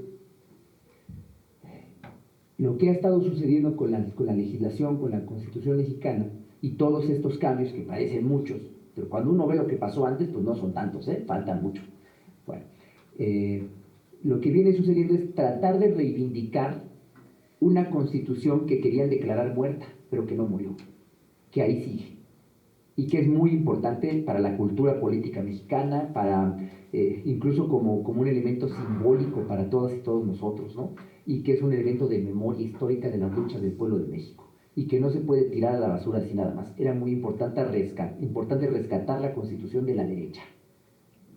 lo que ha estado sucediendo con la legislación, con la Constitución mexicana, y todos estos cambios, que parecen muchos, pero cuando uno ve lo que pasó antes, pues no son tantos, faltan mucho. Bueno, lo que viene sucediendo es tratar de reivindicar una Constitución que querían declarar muerta, pero que no murió, que ahí sigue, y que es muy importante para la cultura política mexicana, para incluso como un elemento simbólico para todas y todos nosotros, ¿no? Y que es un elemento de memoria histórica de las luchas del pueblo de México, y que no se puede tirar a la basura así nada más. Era muy importante rescatar la Constitución de la derecha,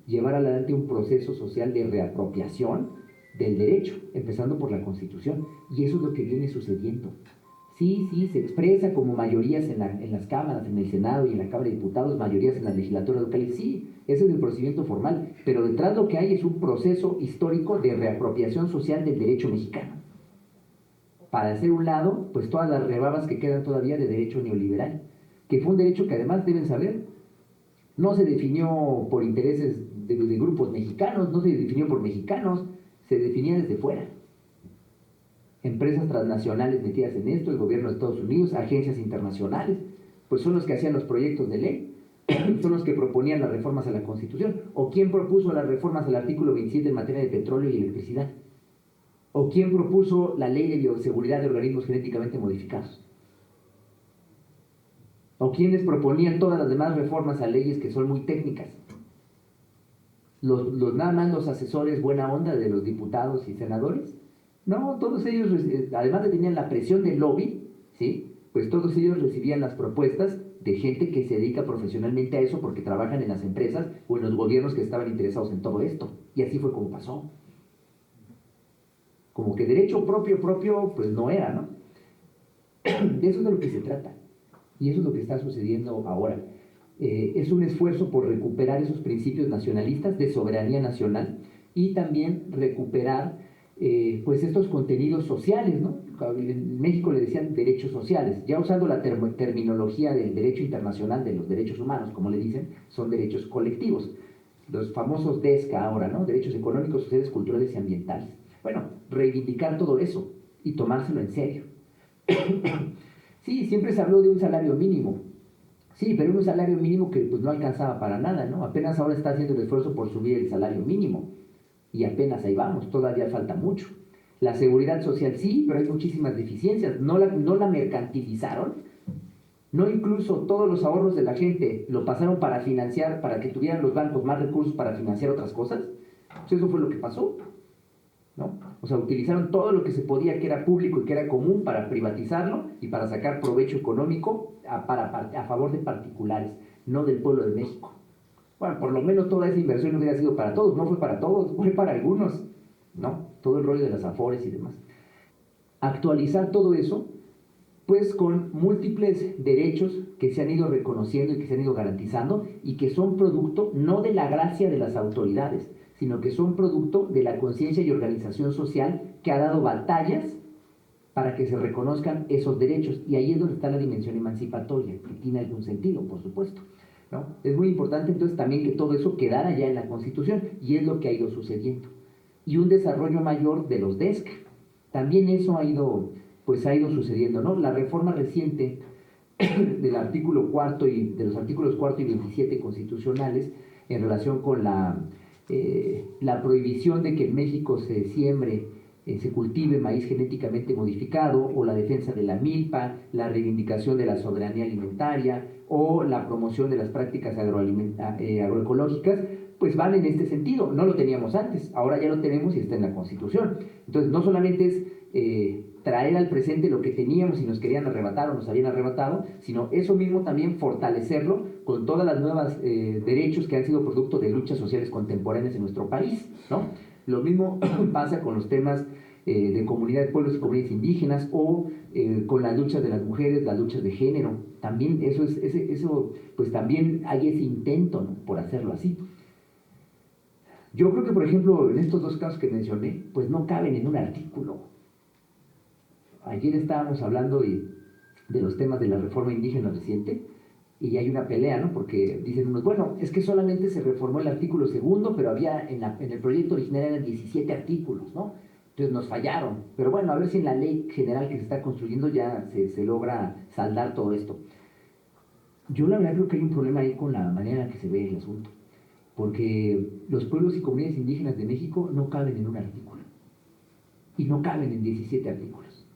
llevar adelante un proceso social de reapropiación del derecho, empezando por la Constitución, y eso es lo que viene sucediendo. Sí, se expresa como mayorías en las cámaras, en el Senado y en la Cámara de Diputados, mayorías en las legislaturas locales, sí, ese es el procedimiento formal, pero detrás lo que hay es un proceso histórico de reapropiación social del derecho mexicano, para hacer un lado, pues todas las rebabas que quedan todavía de derecho neoliberal, que fue un derecho que además deben saber, no se definió por intereses de grupos mexicanos, no se definió por mexicanos, se definía desde fuera. Empresas transnacionales metidas en esto, el gobierno de Estados Unidos, agencias internacionales, pues son los que hacían los proyectos de ley, son los que proponían las reformas a la Constitución. ¿O quién propuso las reformas al artículo 27 en materia de petróleo y electricidad? ¿O quién propuso la ley de bioseguridad de organismos genéticamente modificados? ¿O quiénes proponían todas las demás reformas a leyes que son muy técnicas? Nada más los asesores buena onda de los diputados y senadores. No, todos ellos, además de tener la presión del lobby, ¿sí? Pues todos ellos recibían las propuestas de gente que se dedica profesionalmente a eso porque trabajan en las empresas o en los gobiernos que estaban interesados en todo esto. Y así fue como pasó. Como que derecho propio, pues no era, ¿no? De eso es de lo que se trata. Y eso es lo que está sucediendo ahora. Es un esfuerzo por recuperar esos principios nacionalistas de soberanía nacional y también recuperar pues estos contenidos sociales, ¿no? En México le decían derechos sociales, ya usando la terminología del derecho internacional de los derechos humanos, como le dicen, son derechos colectivos, los famosos DESCA ahora, ¿no? Derechos económicos, sociales, culturales y ambientales. Bueno, reivindicar todo eso y tomárselo en serio. Sí, siempre se habló de un salario mínimo. Sí, pero un salario mínimo que pues no alcanzaba para nada, ¿no? Apenas ahora está haciendo el esfuerzo por subir el salario mínimo. Y apenas ahí vamos, todavía falta mucho. La seguridad social sí, pero hay muchísimas deficiencias. No la mercantilizaron. No incluso todos los ahorros de la gente lo pasaron para financiar, para que tuvieran los bancos más recursos para financiar otras cosas. Pues eso fue lo que pasó, ¿no? O sea, utilizaron todo lo que se podía, que era público y que era común, para privatizarlo y para sacar provecho económico a favor de particulares, no del pueblo de México. Bueno, por lo menos toda esa inversión no hubiera sido para todos, no fue para todos, fue para algunos, ¿no? Todo el rollo de las afores y demás. actualizar todo eso, pues con múltiples derechos que se han ido reconociendo y que se han ido garantizando y que son producto no de la gracia de las autoridades, sino que son producto de la conciencia y organización social que ha dado batallas para que se reconozcan esos derechos. Y ahí es donde está la dimensión emancipatoria, que tiene algún sentido, por supuesto, ¿no? Es muy importante entonces también que todo eso quedara ya en la Constitución, y es lo que ha ido sucediendo. Y un desarrollo mayor de los DESC. También eso ha ido sucediendo, ¿no? La reforma reciente del artículo 4 y de los artículos 4 y 27 constitucionales en relación con la prohibición de que en México se siembre, se cultive maíz genéticamente modificado, o la defensa de la milpa, la reivindicación de la soberanía alimentaria o la promoción de las prácticas agroecológicas, pues van en este sentido. No lo teníamos antes, ahora ya lo tenemos y está en la Constitución. Entonces no solamente es traer al presente lo que teníamos y nos querían arrebatar o nos habían arrebatado, sino eso mismo también fortalecerlo con todas las nuevas derechos que han sido producto de luchas sociales contemporáneas en nuestro país, ¿no? Lo mismo pasa con los temas de comunidades, pueblos y comunidades indígenas, o con las luchas de las mujeres, las luchas de género. También eso pues también hay ese intento, ¿no?, por hacerlo así. Yo creo que, por ejemplo, en estos dos casos que mencioné, pues no caben en un artículo. Ayer estábamos hablando de los temas de la reforma indígena reciente, y hay una pelea, ¿no? Porque dicen unos, bueno, es que solamente se reformó el artículo 2, pero había en el proyecto original eran 17 artículos, ¿no? Entonces nos fallaron. Pero bueno, a ver si en la ley general que se está construyendo ya se logra saldar todo esto. Yo la verdad creo que hay un problema ahí con la manera en la que se ve el asunto, porque los pueblos y comunidades indígenas de México no caben en un artículo, y no caben en 17 artículos.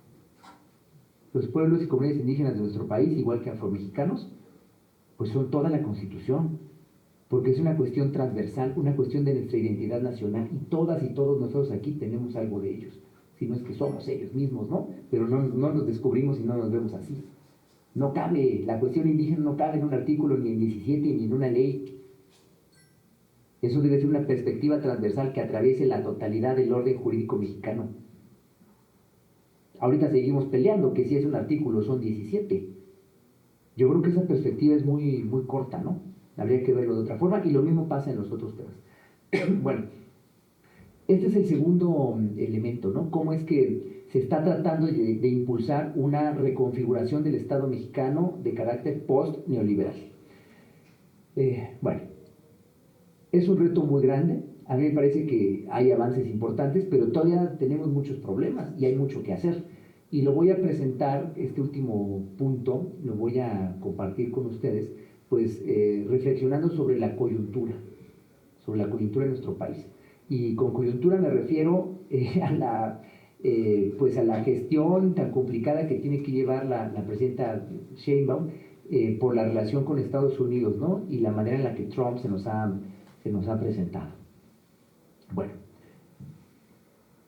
Los pueblos y comunidades indígenas de nuestro país, igual que afromexicanos, pues son toda la Constitución, porque es una cuestión transversal, una cuestión de nuestra identidad nacional, y todas y todos nosotros aquí tenemos algo de ellos, si no es que somos ellos mismos, ¿no? Pero no nos descubrimos y no nos vemos así. No cabe, la cuestión indígena no cabe en un artículo, ni en 17, ni en una ley. Eso debe ser una perspectiva transversal que atraviese la totalidad del orden jurídico mexicano. Ahorita seguimos peleando que si es un artículo son 17. Yo creo que esa perspectiva es muy, muy corta, ¿no? Habría que verlo de otra forma, y lo mismo pasa en los otros temas. Bueno, este es el segundo elemento, ¿no? Cómo es que se está tratando de impulsar una reconfiguración del Estado mexicano de carácter post-neoliberal. Bueno, es un reto muy grande. A mí me parece que hay avances importantes, pero todavía tenemos muchos problemas y hay mucho que hacer. Y lo voy a presentar, este último punto, lo voy a compartir con ustedes, pues reflexionando sobre la coyuntura de nuestro país. Y con coyuntura me refiero pues a la gestión tan complicada que tiene que llevar la presidenta Sheinbaum por la relación con Estados Unidos, ¿no? Y la manera en la que Trump se nos ha presentado. Bueno,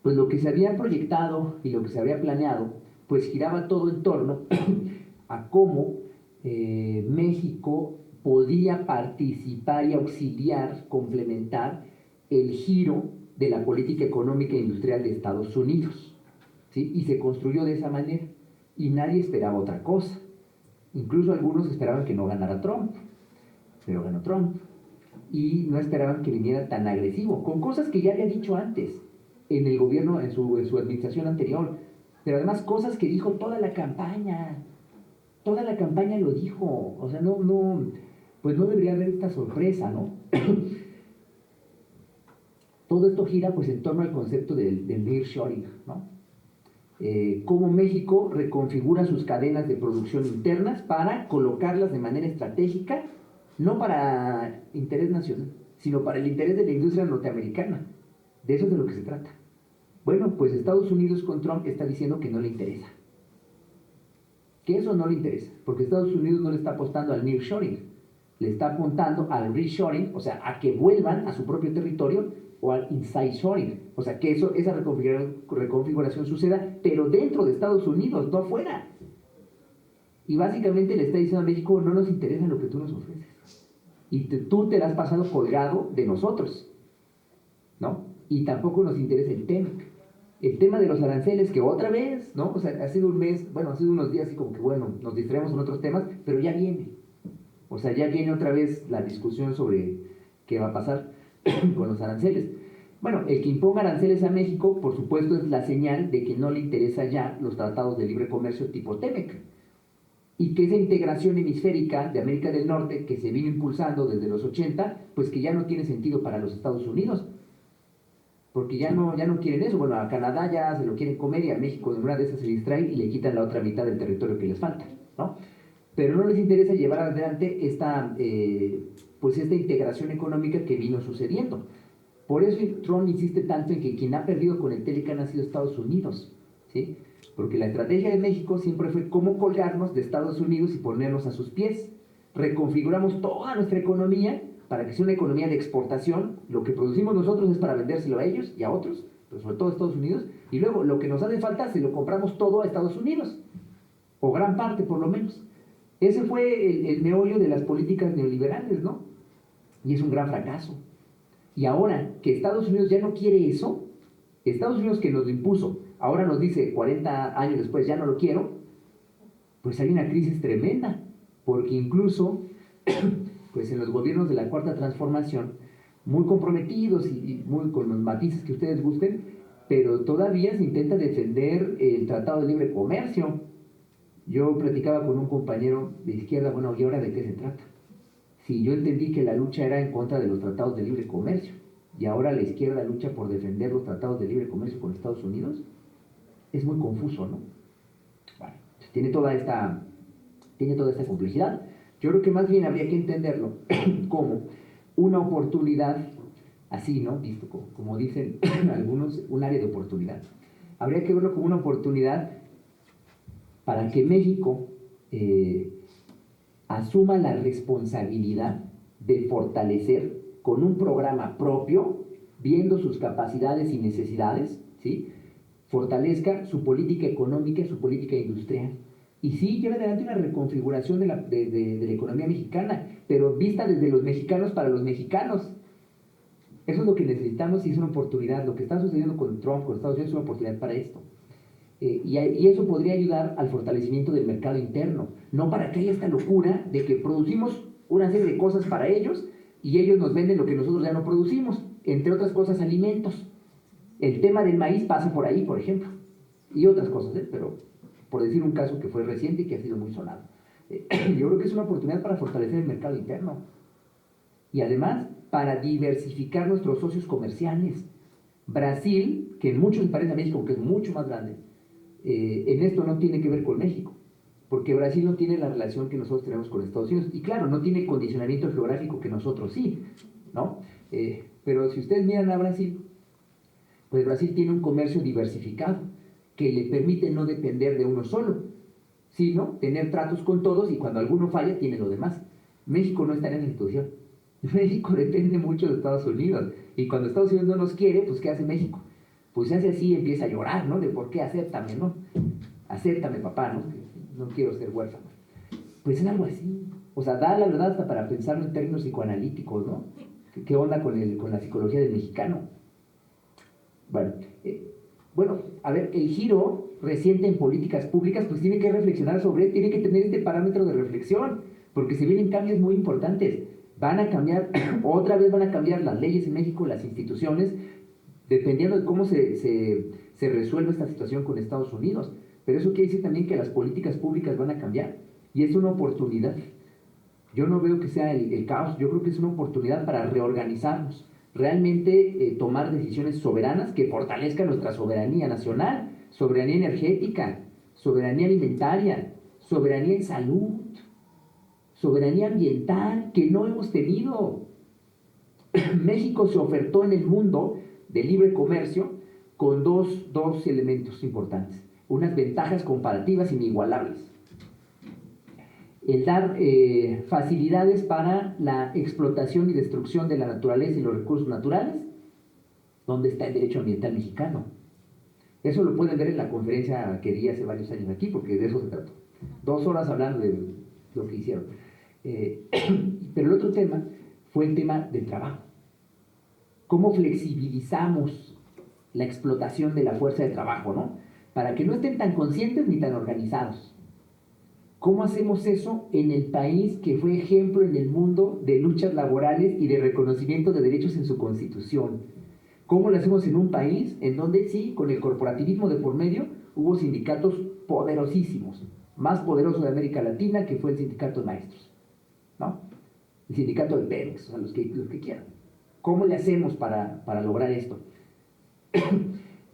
pues lo que se había proyectado y lo que se había planeado, pues giraba todo en torno a cómo México podía participar y auxiliar, complementar el giro de la política económica e industrial de Estados Unidos, ¿sí? Y se construyó de esa manera, y nadie esperaba otra cosa. Incluso algunos esperaban que no ganara Trump, pero ganó Trump, y no esperaban que viniera tan agresivo, con cosas que ya había dicho antes en el gobierno, en su administración anterior, pero además cosas que dijo toda la campaña lo dijo. O sea, pues no debería haber esta sorpresa, ¿no? Todo esto gira pues en torno al concepto del nearshoring, ¿no? Cómo México reconfigura sus cadenas de producción internas para colocarlas de manera estratégica, no para interés nacional, sino para el interés de la industria norteamericana. De eso es de lo que se trata. Bueno, pues Estados Unidos con Trump está diciendo que no le interesa. Que eso no le interesa, porque Estados Unidos no le está apostando al nearshoring, le está apuntando al reshoring, o sea, a que vuelvan a su propio territorio, o al inside-shoring, o sea, que esa reconfiguración suceda, pero dentro de Estados Unidos, no afuera. Y básicamente le está diciendo a México, no nos interesa lo que tú nos ofreces. Y tú te la has pasado colgado de nosotros, ¿no? Y tampoco nos interesa el TEMEC. El tema de los aranceles, que otra vez, ¿no? O sea, ha sido un mes, bueno, ha sido unos días así como que, bueno, nos distraemos en otros temas, pero ya viene. O sea, ya viene otra vez la discusión sobre qué va a pasar con los aranceles. Bueno, el que imponga aranceles a México, por supuesto, es la señal de que no le interesa ya los tratados de libre comercio tipo TEMEC. Y que esa integración hemisférica de América del Norte, que se vino impulsando desde los 80, pues que ya no tiene sentido para los Estados Unidos. Porque ya no quieren eso. Bueno, a Canadá ya se lo quieren comer y a México en una de esas se distraen y le quitan la otra mitad del territorio que les falta, ¿no? Pero no les interesa llevar adelante pues esta integración económica que vino sucediendo. Por eso Trump insiste tanto en que quien ha perdido con el TELECAN ha sido Estados Unidos, ¿sí? Porque la estrategia de México siempre fue cómo colgarnos de Estados Unidos y ponernos a sus pies. Reconfiguramos toda nuestra economía para que sea una economía de exportación. Lo que producimos nosotros es para vendérselo a ellos y a otros, pero sobre todo a Estados Unidos, y luego lo que nos hace falta se lo compramos todo a Estados Unidos, o gran parte por lo menos. Ese fue el meollo de las políticas neoliberales, ¿no? Y es un gran fracaso. Y ahora que Estados Unidos ya no quiere eso, Estados Unidos que nos lo impuso, ahora nos dice 40 años después ya no lo quiero, pues hay una crisis tremenda, porque incluso pues en los gobiernos de la Cuarta Transformación, muy comprometidos y muy con los matices que ustedes gusten, pero todavía se intenta defender el Tratado de Libre Comercio. Yo platicaba con un compañero de izquierda, bueno, ¿y ahora de qué se trata? Si yo entendí que la lucha era en contra de los tratados de libre comercio, y ahora la izquierda lucha por defender los tratados de libre comercio con Estados Unidos, es muy confuso, ¿no? Bueno, tiene toda esta complejidad. Yo creo que más bien habría que entenderlo como una oportunidad, así, ¿no? Visto como dicen algunos, un área de oportunidad. Habría que verlo como una oportunidad para que México asuma la responsabilidad de fortalecer con un programa propio, viendo sus capacidades y necesidades, ¿sí? Fortalezca su política económica y su política industrial. Y sí, lleva adelante una reconfiguración de la economía mexicana, pero vista desde los mexicanos para los mexicanos. Eso es lo que necesitamos y es una oportunidad. Lo que está sucediendo con Trump, con Estados Unidos, es una oportunidad para esto. Y eso podría ayudar al fortalecimiento del mercado interno, no para que haya esta locura de que producimos una serie de cosas para ellos y ellos nos venden lo que nosotros ya no producimos, entre otras cosas alimentos. El tema del maíz pasa por ahí, por ejemplo, y otras cosas, pero por decir un caso que fue reciente y que ha sido muy sonado. Yo creo que es una oportunidad para fortalecer el mercado interno y además para diversificar nuestros socios comerciales. Brasil, que en muchos parece a México, que es mucho más grande, en esto no tiene que ver con México, porque Brasil no tiene la relación que nosotros tenemos con Estados Unidos, y claro, no tiene el condicionamiento geográfico que nosotros sí, ¿no? Pero si ustedes miran a Brasil, pues Brasil tiene un comercio diversificado, que le permite no depender de uno solo, sino tener tratos con todos, y cuando alguno falla, tiene lo demás. México no está en esa situación. México depende mucho de Estados Unidos, y cuando Estados Unidos no nos quiere, pues ¿qué hace México? Pues se hace así y empieza a llorar, ¿no? De por qué, acéptame, ¿no? Acéptame, papá, ¿no? No quiero ser huérfano. Pues es algo así. O sea, da la verdad hasta para pensarlo en términos psicoanalíticos, ¿no? ¿Qué onda con la psicología del mexicano? Bueno, a ver, el giro reciente en políticas públicas pues tiene que reflexionar sobre él, tiene que tener este parámetro de reflexión, porque se vienen cambios muy importantes. Van a cambiar, otra vez van a cambiar las leyes en México, las instituciones, dependiendo de cómo se resuelve esta situación con Estados Unidos. Pero eso quiere decir también que las políticas públicas van a cambiar, y es una oportunidad. Yo no veo que sea el caos, yo creo que es una oportunidad para reorganizarnos, realmente tomar decisiones soberanas que fortalezcan nuestra soberanía nacional, soberanía energética, soberanía alimentaria, soberanía en salud, soberanía ambiental, que no hemos tenido. México se ofertó en el mundo de libre comercio con dos elementos importantes, unas ventajas comparativas inigualables. El dar facilidades para la explotación y destrucción de la naturaleza y los recursos naturales, donde está el derecho ambiental mexicano. Eso lo pueden ver en la conferencia que di hace varios años aquí, porque de eso se trató. 2 horas hablando de lo que hicieron. Pero el otro tema fue el tema del trabajo. ¿Cómo flexibilizamos la explotación de la fuerza de trabajo, ¿no? Para que no estén tan conscientes ni tan organizados. ¿Cómo hacemos eso en el país que fue ejemplo en el mundo de luchas laborales y de reconocimiento de derechos en su constitución? ¿Cómo lo hacemos en un país en donde sí, con el corporativismo de por medio, hubo sindicatos poderosísimos, más poderoso de América Latina, que fue el sindicato de maestros, ¿no? El sindicato de Pemex, o sea, los que quieran. ¿Cómo le hacemos para lograr esto?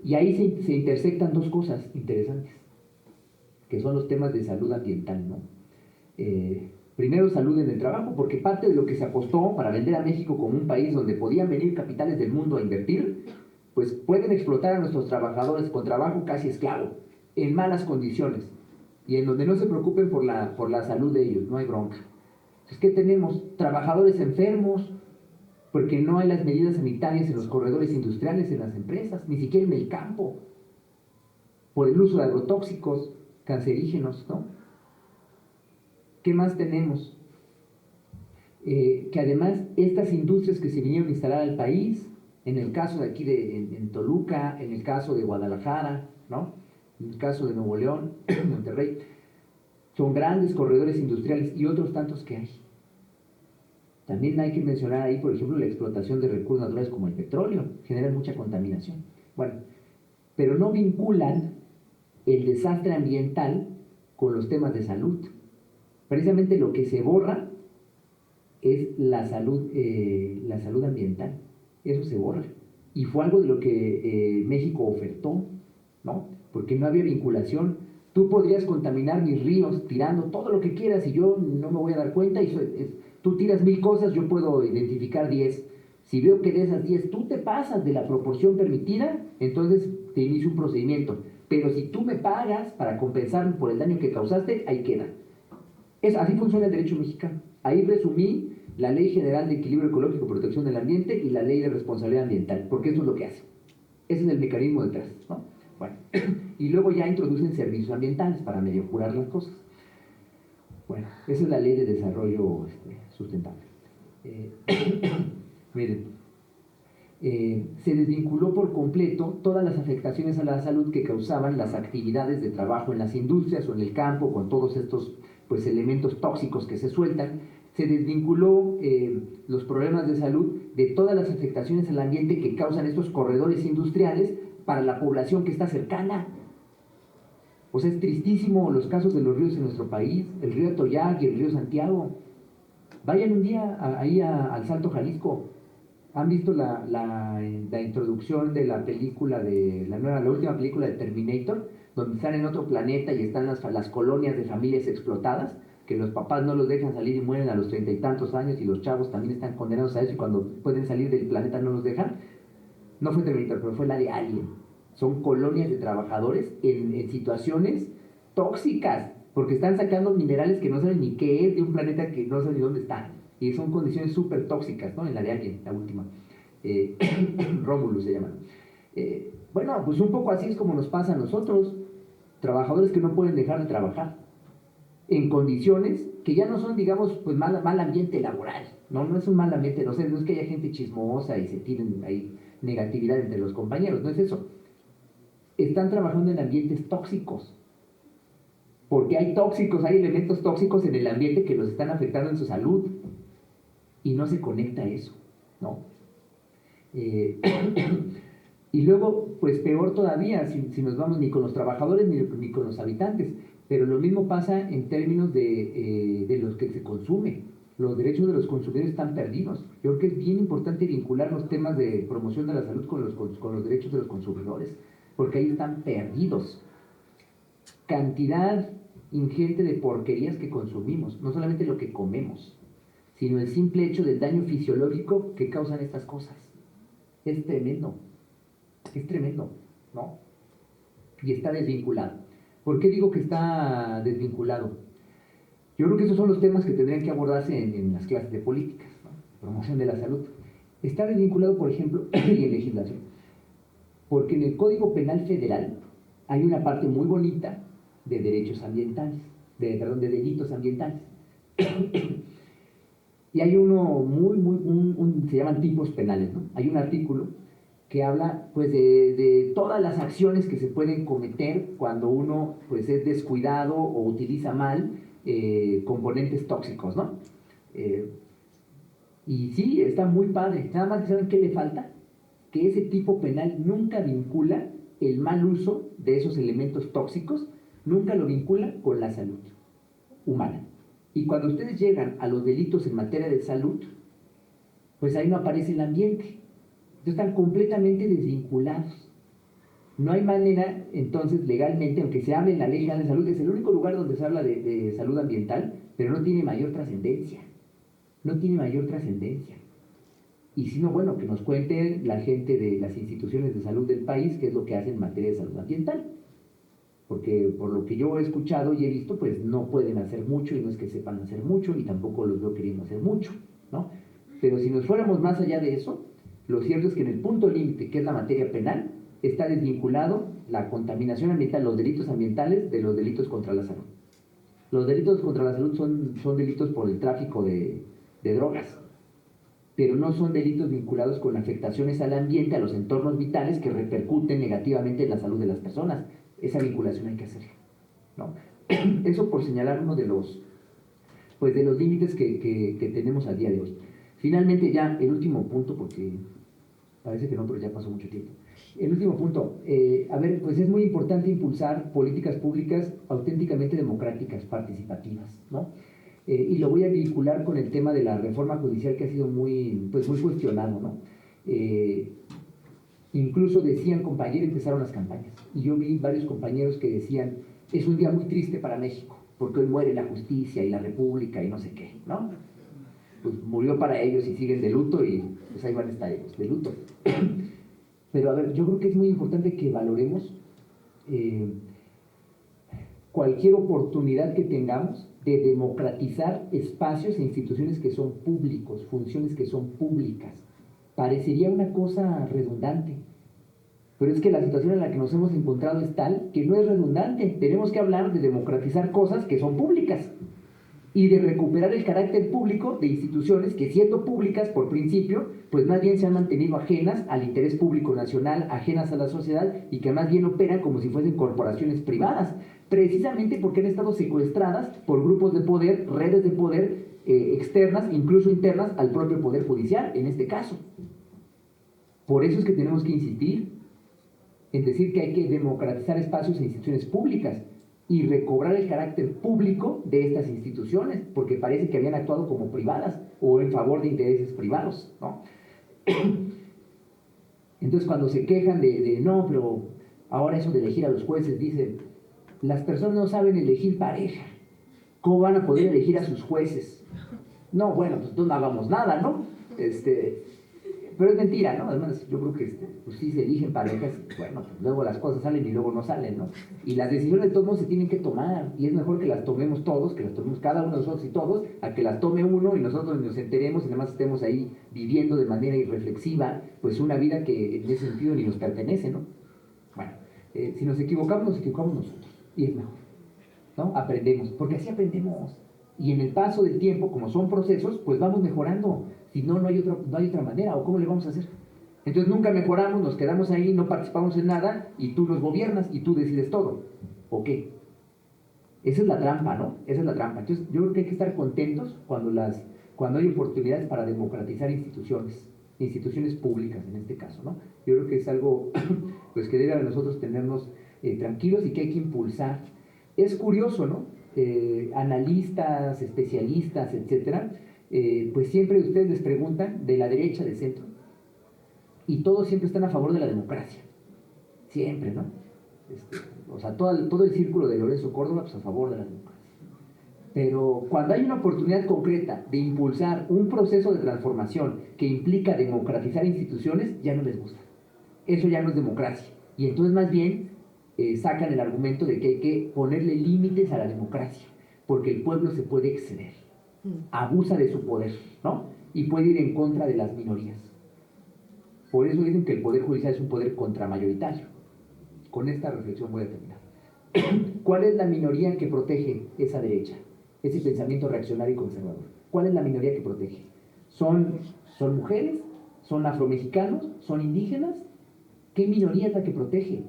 Y ahí se intersectan dos cosas interesantes, que son los temas de salud ambiental, ¿no? Primero, salud en el trabajo, porque parte de lo que se apostó para vender a México como un país donde podían venir capitales del mundo a invertir, pues pueden explotar a nuestros trabajadores con trabajo casi esclavo, en malas condiciones, y en donde no se preocupen por la salud de ellos, no hay bronca. Entonces, ¿qué tenemos? Trabajadores enfermos, porque no hay las medidas sanitarias en los corredores industriales, en las empresas, ni siquiera en el campo, por el uso de agrotóxicos, cancerígenos, ¿no? ¿Qué más tenemos? Que además estas industrias que se vinieron a instalar al país, en el caso de aquí en Toluca, en el caso de Guadalajara, ¿no? En el caso de Nuevo León, Monterrey, son grandes corredores industriales y otros tantos que hay. También hay que mencionar ahí, por ejemplo, la explotación de recursos naturales como el petróleo, genera mucha contaminación. Bueno, pero no vinculan el desastre ambiental con los temas de salud. Precisamente lo que se borra es la salud ambiental. Eso se borra. Y fue algo de lo que México ofertó, ¿no? Porque no había vinculación. Tú podrías contaminar mis ríos tirando todo lo que quieras y yo no me voy a dar cuenta. Tú tiras 1000 cosas, yo puedo identificar 10. Si veo que de esas 10 tú te pasas de la proporción permitida, entonces te inicio un procedimiento. Pero si tú me pagas para compensarme por el daño que causaste, ahí queda. Así funciona el derecho mexicano. Ahí resumí la Ley General de Equilibrio Ecológico y Protección del Ambiente y la Ley de Responsabilidad Ambiental, porque eso es lo que hace. Ese es el mecanismo detrás, ¿no? Bueno, y luego ya introducen servicios ambientales para medio curar las cosas. Bueno, esa es la Ley de Desarrollo Sustentable. Miren, se desvinculó por completo todas las afectaciones a la salud que causaban las actividades de trabajo en las industrias o en el campo, con todos estos pues, elementos tóxicos que se sueltan. Se desvinculó los problemas de salud de todas las afectaciones al ambiente que causan estos corredores industriales para la población que está cercana. O sea, es tristísimo los casos de los ríos en nuestro país, el río Atoyac y el río Santiago. Vayan un día ahí al Salto Jalisco. ¿Han visto la introducción de la película la última película de Terminator, donde están en otro planeta y están las colonias de familias explotadas, que los papás no los dejan salir y mueren a los 30 y tantos años y los chavos también están condenados a eso y cuando pueden salir del planeta no los dejan? No fue Terminator, pero fue la de Alien. Son colonias de trabajadores en situaciones tóxicas, porque están sacando minerales que no saben ni qué es de un planeta que no saben ni dónde está. Y son condiciones súper tóxicas, ¿no? En la de Alien, la última. Romulus se llama. Bueno, pues un poco así es como nos pasa a nosotros, trabajadores que no pueden dejar de trabajar, en condiciones que ya no son, digamos, pues mal ambiente laboral, no es un mal ambiente, no es que haya gente chismosa y se tiren ahí negatividad entre los compañeros, no es eso. Están trabajando en ambientes tóxicos, porque hay elementos tóxicos en el ambiente que los están afectando en su salud, y no se conecta eso, ¿no? Y luego, pues peor todavía, si nos vamos ni con los trabajadores ni con los habitantes, pero lo mismo pasa en términos de los que se consume. Los derechos de los consumidores están perdidos. Yo creo que es bien importante vincular los temas de promoción de la salud con los derechos de los consumidores, porque ahí están perdidos. Cantidad ingente de porquerías que consumimos, no solamente lo que comemos, sino el simple hecho del daño fisiológico que causan estas cosas. Es tremendo, ¿no? Y está desvinculado. ¿Por qué digo que está desvinculado? Yo creo que esos son los temas que tendrían que abordarse en las clases de políticas, ¿no? Promoción de la salud. Está desvinculado, por ejemplo, y en legislación, porque en el Código Penal Federal hay una parte muy bonita de derechos ambientales, de delitos ambientales. Y hay uno se llaman tipos penales, ¿no? Hay un artículo que habla pues de todas las acciones que se pueden cometer cuando uno pues es descuidado o utiliza mal componentes tóxicos, ¿no? Y sí, está muy padre, nada más que ¿saben qué le falta? Que ese tipo penal nunca vincula el mal uso de esos elementos tóxicos, nunca lo vincula con la salud humana. Y cuando ustedes llegan a los delitos en materia de salud, pues ahí no aparece el ambiente. Entonces están completamente desvinculados. No hay manera, entonces, legalmente, aunque se hable en la Ley General de Salud, es el único lugar donde se habla de salud ambiental, pero no tiene mayor trascendencia. No tiene mayor trascendencia. Y si no, bueno, que nos cuente la gente de las instituciones de salud del país qué es lo que hacen en materia de salud ambiental. Porque por lo que yo he escuchado y he visto, pues no pueden hacer mucho, y no es que sepan hacer mucho, y tampoco los veo queriendo hacer mucho, ¿no? Pero si nos fuéramos más allá de eso, lo cierto es que en el punto límite, que es la materia penal, está desvinculado la contaminación ambiental, los delitos ambientales, de los delitos contra la salud. Los delitos contra la salud son delitos por el tráfico de drogas, pero no son delitos vinculados con afectaciones al ambiente, a los entornos vitales que repercuten negativamente en la salud de las personas. Esa vinculación hay que hacerla, ¿no? Eso por señalar uno de los límites que tenemos al día de hoy. Finalmente, ya el último punto, porque parece que no, pero ya pasó mucho tiempo. El último punto, pues es muy importante impulsar políticas públicas auténticamente democráticas, participativas, ¿no? Y lo voy a vincular con el tema de la reforma judicial, que ha sido muy cuestionado, ¿no? Incluso decían, compañeros, empezaron las campañas, y yo vi varios compañeros que decían, es un día muy triste para México, porque hoy muere la justicia y la república y no sé qué, ¿no? Pues murió para ellos y siguen de luto, y pues ahí van a estar ellos, de luto. Pero a ver, yo creo que es muy importante que valoremos cualquier oportunidad que tengamos de democratizar espacios e instituciones que son públicos, funciones que son públicas. Parecería una cosa redundante, pero es que la situación en la que nos hemos encontrado es tal que no es redundante. Tenemos que hablar de democratizar cosas que son públicas y de recuperar el carácter público de instituciones que, siendo públicas por principio, pues más bien se han mantenido ajenas al interés público nacional, ajenas a la sociedad, y que más bien operan como si fuesen corporaciones privadas, precisamente porque han estado secuestradas por grupos de poder, redes de poder externas, incluso internas al propio Poder Judicial, en este caso. Por eso es que tenemos que insistir en decir que hay que democratizar espacios e instituciones públicas y recobrar el carácter público de estas instituciones, porque parece que habían actuado como privadas o en favor de intereses privados, ¿no? Entonces, cuando se quejan de no, pero ahora eso de elegir a los jueces, dicen, las personas no saben elegir pareja, ¿cómo van a poder elegir a sus jueces? No, bueno, pues entonces no hagamos nada, ¿no? Pero es mentira, ¿no? Además, yo creo que pues sí se eligen parejas, bueno, pues luego las cosas salen y luego no salen, ¿no? Y las decisiones de todos modos se tienen que tomar, y es mejor que las tomemos todos, que las tomemos cada uno de nosotros y todos, a que las tome uno y nosotros nos enteremos y además estemos ahí viviendo de manera irreflexiva, pues una vida que en ese sentido ni nos pertenece, ¿no? Bueno, si nos equivocamos nosotros, y es mejor, ¿no? Aprendemos, porque así aprendemos. Y en el paso del tiempo, como son procesos, pues vamos mejorando. Si no, no hay otra manera. ¿O cómo le vamos a hacer? Entonces nunca mejoramos, nos quedamos ahí, no participamos en nada, y tú nos gobiernas y tú decides todo. ¿O qué? Esa es la trampa, ¿no? Esa es la trampa. Entonces yo creo que hay que estar contentos cuando hay oportunidades para democratizar instituciones públicas en este caso, ¿no? Yo creo que es algo pues que debe a nosotros tenernos tranquilos y que hay que impulsar. Es curioso, ¿no? Analistas, especialistas, etcétera, pues siempre ustedes les preguntan de la derecha, del centro, y todos siempre están a favor de la democracia, siempre, ¿no? O sea, todo el círculo de Lorenzo Córdoba, pues a favor de la democracia. Pero cuando hay una oportunidad concreta de impulsar un proceso de transformación que implica democratizar instituciones, ya no les gusta. Eso ya no es democracia. Y entonces más bien sacan el argumento de que hay que ponerle límites a la democracia, porque el pueblo se puede exceder, abusa de su poder, ¿no? Y puede ir en contra de las minorías. Por eso dicen que el Poder Judicial es un poder contramayoritario. Con esta reflexión voy a terminar. ¿Cuál es la minoría que protege esa derecha, ese pensamiento reaccionario y conservador? ¿Cuál es la minoría que protege? ¿Son mujeres? ¿Son afromexicanos? ¿Son indígenas? ¿Qué minoría es la que protege?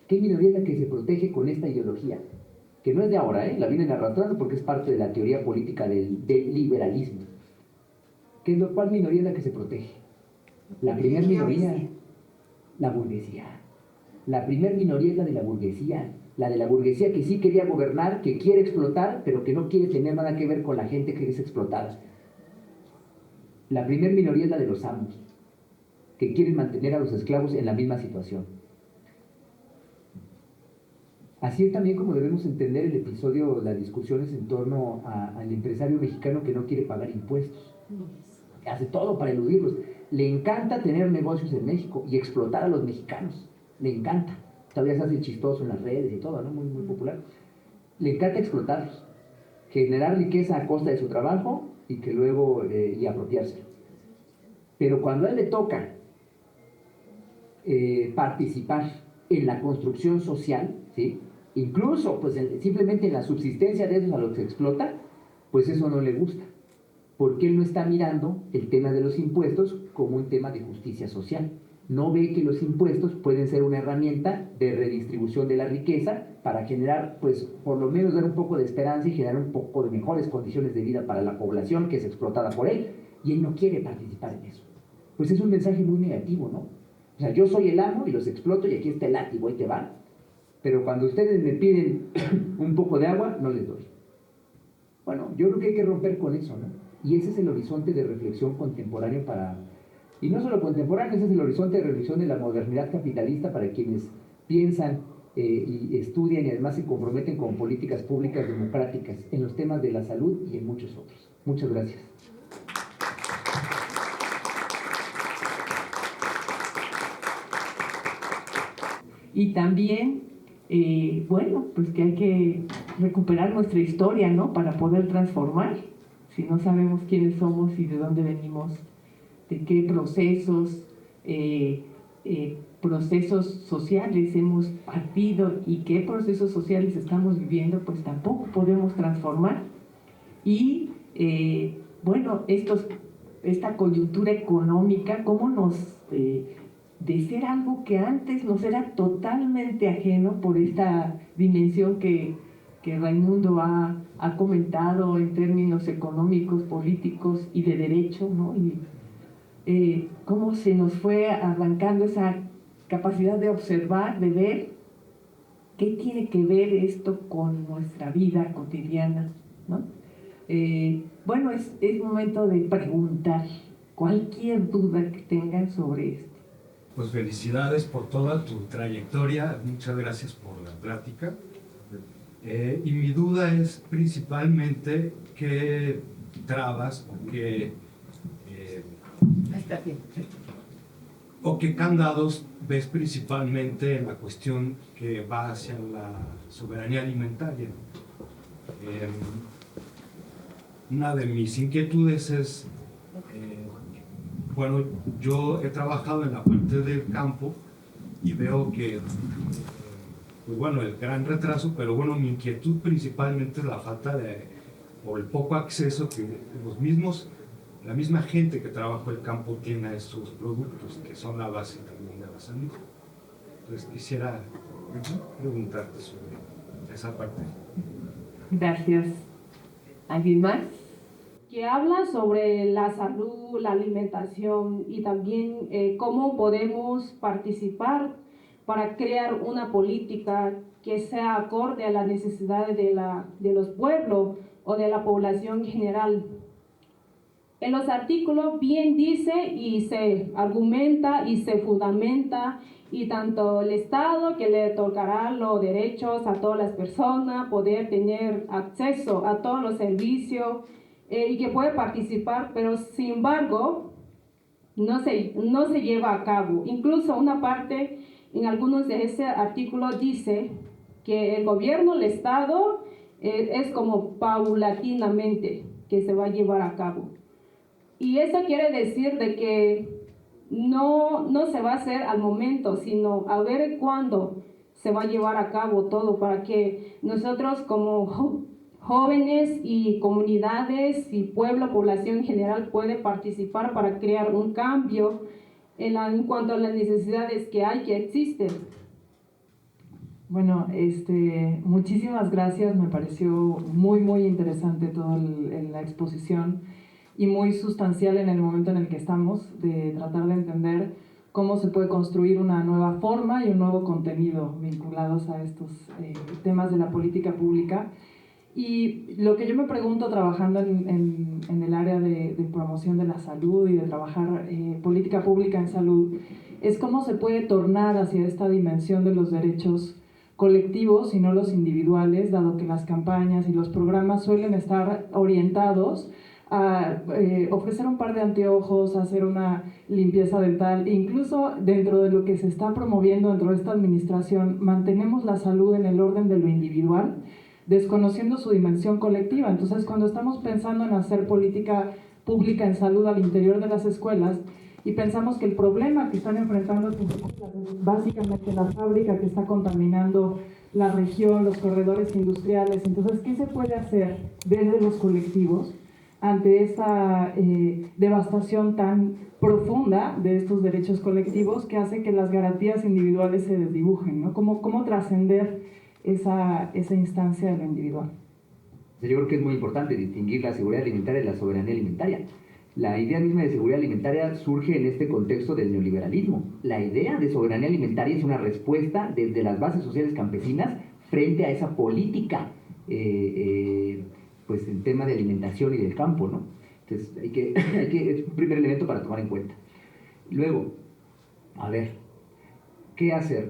¿Qué minoría es la que se protege con esta ideología? Que no es de ahora, la vienen arrastrando porque es parte de la teoría política del liberalismo. ¿Cuál minoría es la que se protege? La primera minoría, la burguesía. La primera minoría es la de la burguesía que sí quería gobernar, que quiere explotar, pero que no quiere tener nada que ver con la gente que es explotada. La primera minoría es la de los amos, que quieren mantener a los esclavos en la misma situación. Así es también como debemos entender el episodio, las discusiones en torno al empresario mexicano que no quiere pagar impuestos. Hace todo para eludirlos. Le encanta tener negocios en México y explotar a los mexicanos. Le encanta. Todavía se hace chistoso en las redes y todo, ¿no? Muy, muy popular. Le encanta explotarlos. Generar riqueza a costa de su trabajo y que luego y apropiárselo. Pero cuando a él le toca participar en la construcción social, ¿sí? Incluso pues simplemente en la subsistencia de esos a los que explota, pues eso no le gusta, porque él no está mirando el tema de los impuestos como un tema de justicia social. No ve que los impuestos pueden ser una herramienta de redistribución de la riqueza para generar, pues por lo menos dar un poco de esperanza y generar un poco de mejores condiciones de vida para la población que es explotada por él, y él no quiere participar en eso. Pues es un mensaje muy negativo, ¿no? O sea, yo soy el amo y los exploto y aquí está el látigo, ahí te va. Pero cuando ustedes me piden un poco de agua, no les doy. Bueno, yo creo que hay que romper con eso, ¿no? Y ese es el horizonte de reflexión contemporáneo y no solo contemporáneo, ese es el horizonte de reflexión de la modernidad capitalista para quienes piensan y estudian y además se comprometen con políticas públicas democráticas en los temas de la salud y en muchos otros. Muchas gracias. Y también, bueno, pues que hay que recuperar nuestra historia, ¿no? Para poder transformar. Si no sabemos quiénes somos y de dónde venimos, de qué procesos sociales hemos partido y qué procesos sociales estamos viviendo, pues tampoco podemos transformar. Y, bueno, esta coyuntura económica, cómo nos... de ser algo que antes nos era totalmente ajeno por esta dimensión que Raimundo ha comentado en términos económicos, políticos y de derecho, ¿no? Y cómo se nos fue arrancando esa capacidad de observar, de ver qué tiene que ver esto con nuestra vida cotidiana, ¿no? Bueno, es momento de preguntar cualquier duda que tengan sobre esto. Pues felicidades por toda tu trayectoria, muchas gracias por la plática. Y mi duda es principalmente qué trabas o qué candados ves principalmente en la cuestión que va hacia la soberanía alimentaria. Una de mis inquietudes es... bueno, yo he trabajado en la parte del campo y veo que, pues bueno, el gran retraso, pero bueno, mi inquietud principalmente es la falta o el poco acceso que la misma gente que trabaja el campo tiene a estos productos, que son la base también de la salud. Entonces quisiera preguntarte sobre esa parte. Gracias. ¿Alguien más? Que habla sobre la salud, la alimentación y también cómo podemos participar para crear una política que sea acorde a las necesidades de los pueblos o de la población en general. En los artículos bien dice y se argumenta y se fundamenta y tanto el Estado que le otorgará los derechos a todas las personas, poder tener acceso a todos los servicios, y que puede participar, pero sin embargo no se lleva a cabo. Incluso una parte en algunos de ese artículo dice que el gobierno, el Estado, es como paulatinamente que se va a llevar a cabo. Y eso quiere decir de que no se va a hacer al momento, sino a ver cuándo se va a llevar a cabo todo, para que nosotros como jóvenes y comunidades y pueblo, población en general puede participar para crear un cambio en cuanto a las necesidades que hay, que existen. Bueno, muchísimas gracias, me pareció muy interesante toda la exposición y muy sustancial en el momento en el que estamos, de tratar de entender cómo se puede construir una nueva forma y un nuevo contenido vinculados a estos temas de la política pública. Y lo que yo me pregunto trabajando en el área de promoción de la salud y de trabajar política pública en salud es cómo se puede tornar hacia esta dimensión de los derechos colectivos y no los individuales, dado que las campañas y los programas suelen estar orientados a ofrecer un par de anteojos, a hacer una limpieza dental, e incluso dentro de lo que se está promoviendo dentro de esta administración, mantenemos la salud en el orden de lo individual, desconociendo su dimensión colectiva. Entonces, cuando estamos pensando en hacer política pública en salud al interior de las escuelas y pensamos que el problema que están enfrentando sus escuelas es básicamente la fábrica que está contaminando la región, los corredores industriales, entonces, ¿qué se puede hacer desde los colectivos ante esta devastación tan profunda de estos derechos colectivos que hace que las garantías individuales se desdibujen, ¿no? ¿Cómo trascender esa instancia de lo individual? Yo creo que es muy importante distinguir la seguridad alimentaria de la soberanía alimentaria. La idea misma de seguridad alimentaria surge en este contexto del neoliberalismo. La idea de soberanía alimentaria es una respuesta desde las bases sociales campesinas frente a esa política pues en tema de alimentación y del campo, ¿no? Entonces es un primer elemento para tomar en cuenta. Luego, a ver, ¿qué hacer?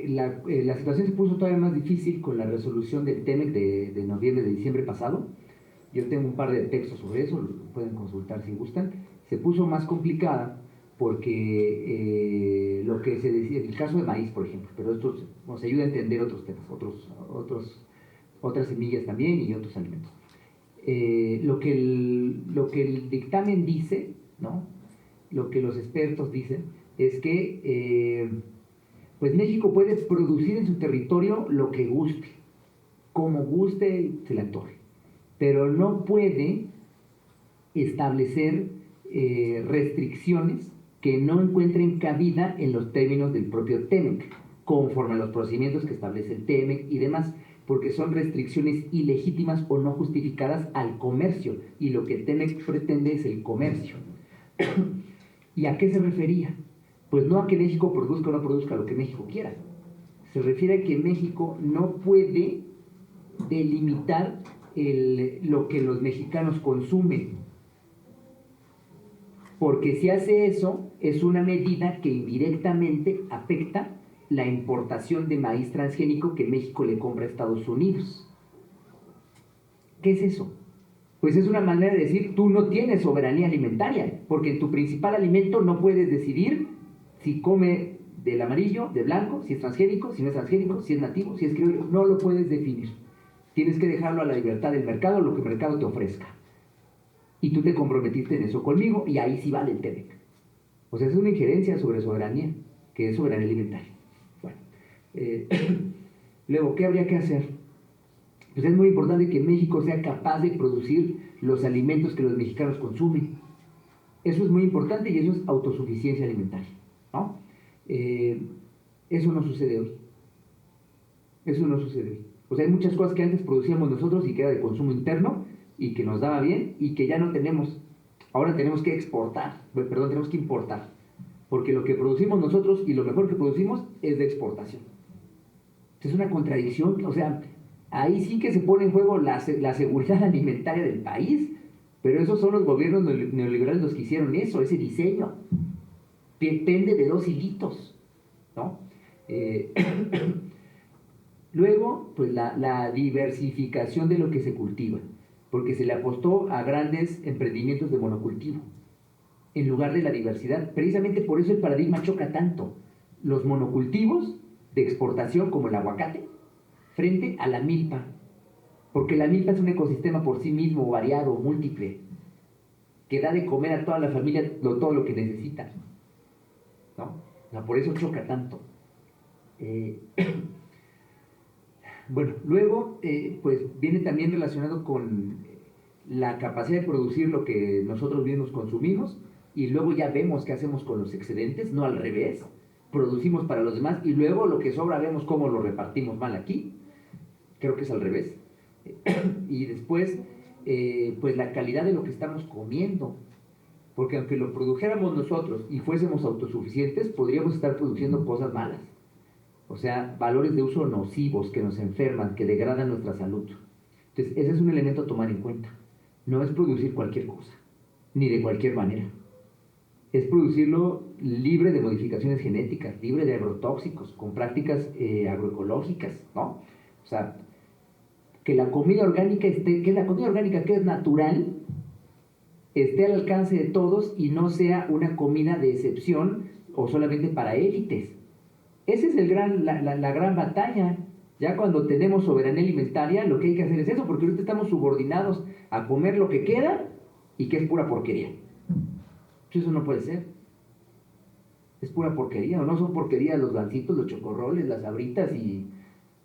La situación se puso todavía más difícil con la resolución del TEMEC de noviembre, de diciembre pasado. Yo tengo un par de textos sobre eso, lo pueden consultar si gustan. Se puso más complicada porque lo que se decía, en el caso de maíz, por ejemplo, pero esto nos ayuda a entender otros temas, otras semillas también y otros alimentos. Lo que el dictamen dice, ¿no? Lo que los expertos dicen, es que pues México puede producir en su territorio lo que guste, como guste, se le antoje, pero no puede establecer restricciones que no encuentren cabida en los términos del propio TEMEC, conforme a los procedimientos que establece el TEMEC y demás, porque son restricciones ilegítimas o no justificadas al comercio, y lo que el TEMEC pretende es el comercio. ¿Y a qué se refería? Pues no a que México produzca o no produzca lo que México quiera. Se refiere a que México no puede delimitar lo que los mexicanos consumen. Porque si hace eso, es una medida que indirectamente afecta la importación de maíz transgénico que México le compra a Estados Unidos. ¿Qué es eso? Pues es una manera de decir, tú no tienes soberanía alimentaria, porque en tu principal alimento no puedes decidir si come del amarillo, del blanco, si es transgénico, si no es transgénico, si es nativo, si es criollo, no lo puedes definir. Tienes que dejarlo a la libertad del mercado, lo que el mercado te ofrezca. Y tú te comprometiste en eso conmigo, y ahí sí vale el TEMEC. O sea, es una injerencia sobre soberanía, que es soberanía alimentaria. Bueno, luego, ¿qué habría que hacer? Pues es muy importante que México sea capaz de producir los alimentos que los mexicanos consumen. Eso es muy importante y eso es autosuficiencia alimentaria, ¿no? Eso no sucede hoy. Eso no sucede hoy. O sea, hay muchas cosas que antes producíamos nosotros y que era de consumo interno y que nos daba bien y que ya no tenemos. Ahora tenemos que exportar, perdón, tenemos que importar. Porque lo que producimos nosotros y lo mejor que producimos es de exportación. Es una contradicción, o sea, ahí sí que se pone en juego la seguridad alimentaria del país, pero esos son los gobiernos neoliberales los que hicieron eso, ese diseño. Depende de dos hilitos, ¿no? Luego, pues la diversificación de lo que se cultiva, porque se le apostó a grandes emprendimientos de monocultivo, en lugar de la diversidad. Precisamente por eso el paradigma choca tanto. Los monocultivos de exportación, como el aguacate, frente a la milpa, porque la milpa es un ecosistema por sí mismo, variado, múltiple, que da de comer a toda la familia todo lo que necesita, ¿no? O sea, por eso choca tanto. Bueno, luego, pues viene también relacionado con la capacidad de producir lo que nosotros mismos consumimos y luego ya vemos qué hacemos con los excedentes, no al revés. Producimos para los demás y luego lo que sobra vemos cómo lo repartimos mal aquí. Creo que es al revés. Y después, pues la calidad de lo que estamos comiendo. Porque aunque lo produjéramos nosotros y fuésemos autosuficientes, podríamos estar produciendo cosas malas. O sea, valores de uso nocivos que nos enferman, que degradan nuestra salud. Entonces, ese es un elemento a tomar en cuenta. No es producir cualquier cosa, ni de cualquier manera. Es producirlo libre de modificaciones genéticas, libre de agrotóxicos, con prácticas agroecológicas, ¿no? O sea, que la comida orgánica que es natural, esté al alcance de todos y no sea una comida de excepción o solamente para élites. Esa es la gran batalla. Ya cuando tenemos soberanía alimentaria, lo que hay que hacer es eso, porque ahorita estamos subordinados a comer lo que queda y que es pura porquería. Eso no puede ser. Es pura porquería, ¿o no son porquerías los gancitos, los chocorroles, las sabritas y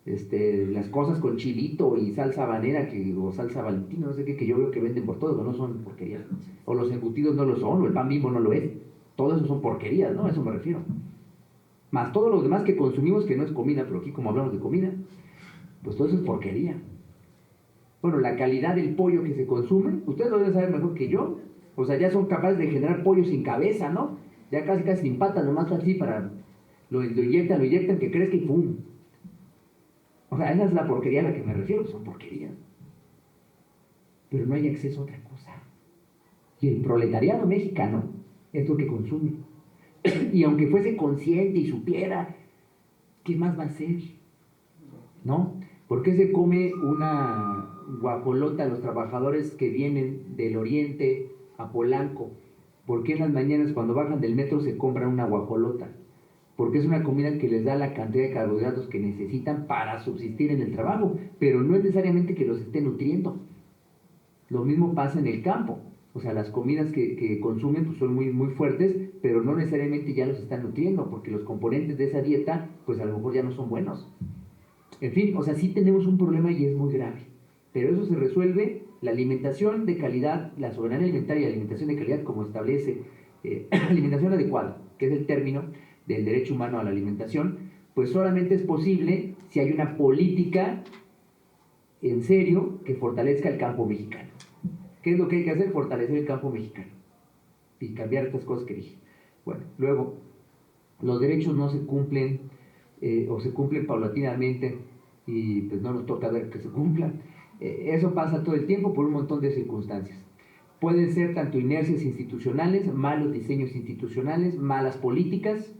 las cosas con chilito y salsa habanera o salsa valentina, no sé qué, que yo veo que venden por todo, pero no son porquerías. O los embutidos no lo son, o el pan Bimbo no lo es. Todo eso son porquerías, ¿no? A eso me refiero. Más todos los demás que consumimos, que no es comida, pero aquí como hablamos de comida, pues todo eso es porquería. Bueno, la calidad del pollo que se consume, ustedes lo deben saber mejor que yo. O sea, ya son capaces de generar pollo sin cabeza, ¿no? Ya casi sin patas, nomás así para... Lo inyectan, que crezca y ¡pum! O sea, esa es la porquería a la que me refiero, son porquerías. Pero no hay acceso a otra cosa. Y el proletariado mexicano es lo que consume. Y aunque fuese consciente y supiera, ¿qué más va a hacer? ¿No? ¿Por qué se come una guajolota a los trabajadores que vienen del oriente a Polanco? ¿Por qué en las mañanas cuando bajan del metro se compran una guajolota? Porque es una comida que les da la cantidad de carbohidratos que necesitan para subsistir en el trabajo, pero no es necesariamente que los esté nutriendo. Lo mismo pasa en el campo. O sea, las comidas que consumen pues son muy, muy fuertes, pero no necesariamente ya los están nutriendo, porque los componentes de esa dieta, pues a lo mejor ya no son buenos. En fin, o sea, sí tenemos un problema y es muy grave. Pero eso se resuelve, la alimentación de calidad, la soberanía alimentaria y la alimentación de calidad, como establece alimentación adecuada, que es el término del derecho humano a la alimentación, pues solamente es posible si hay una política en serio que fortalezca el campo mexicano. ¿Qué es lo que hay que hacer? Fortalecer el campo mexicano y cambiar estas cosas que dije. Bueno, luego, los derechos no se cumplen o se cumplen paulatinamente y pues no nos toca ver que se cumplan. Eso pasa todo el tiempo por un montón de circunstancias. Pueden ser tanto inercias institucionales, malos diseños institucionales, malas políticas,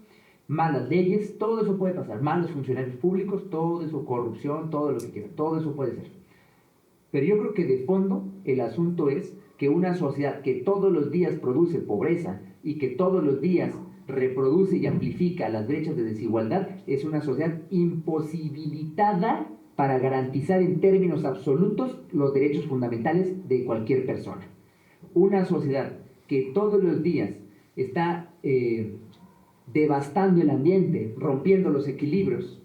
malas leyes, todo eso puede pasar, malos funcionarios públicos, todo eso, corrupción, todo lo que quieran, todo eso puede ser. Pero yo creo que de fondo el asunto es que una sociedad que todos los días produce pobreza y que todos los días reproduce y amplifica las brechas de desigualdad es una sociedad imposibilitada para garantizar en términos absolutos los derechos fundamentales de cualquier persona. Una sociedad que todos los días está devastando el ambiente, rompiendo los equilibrios,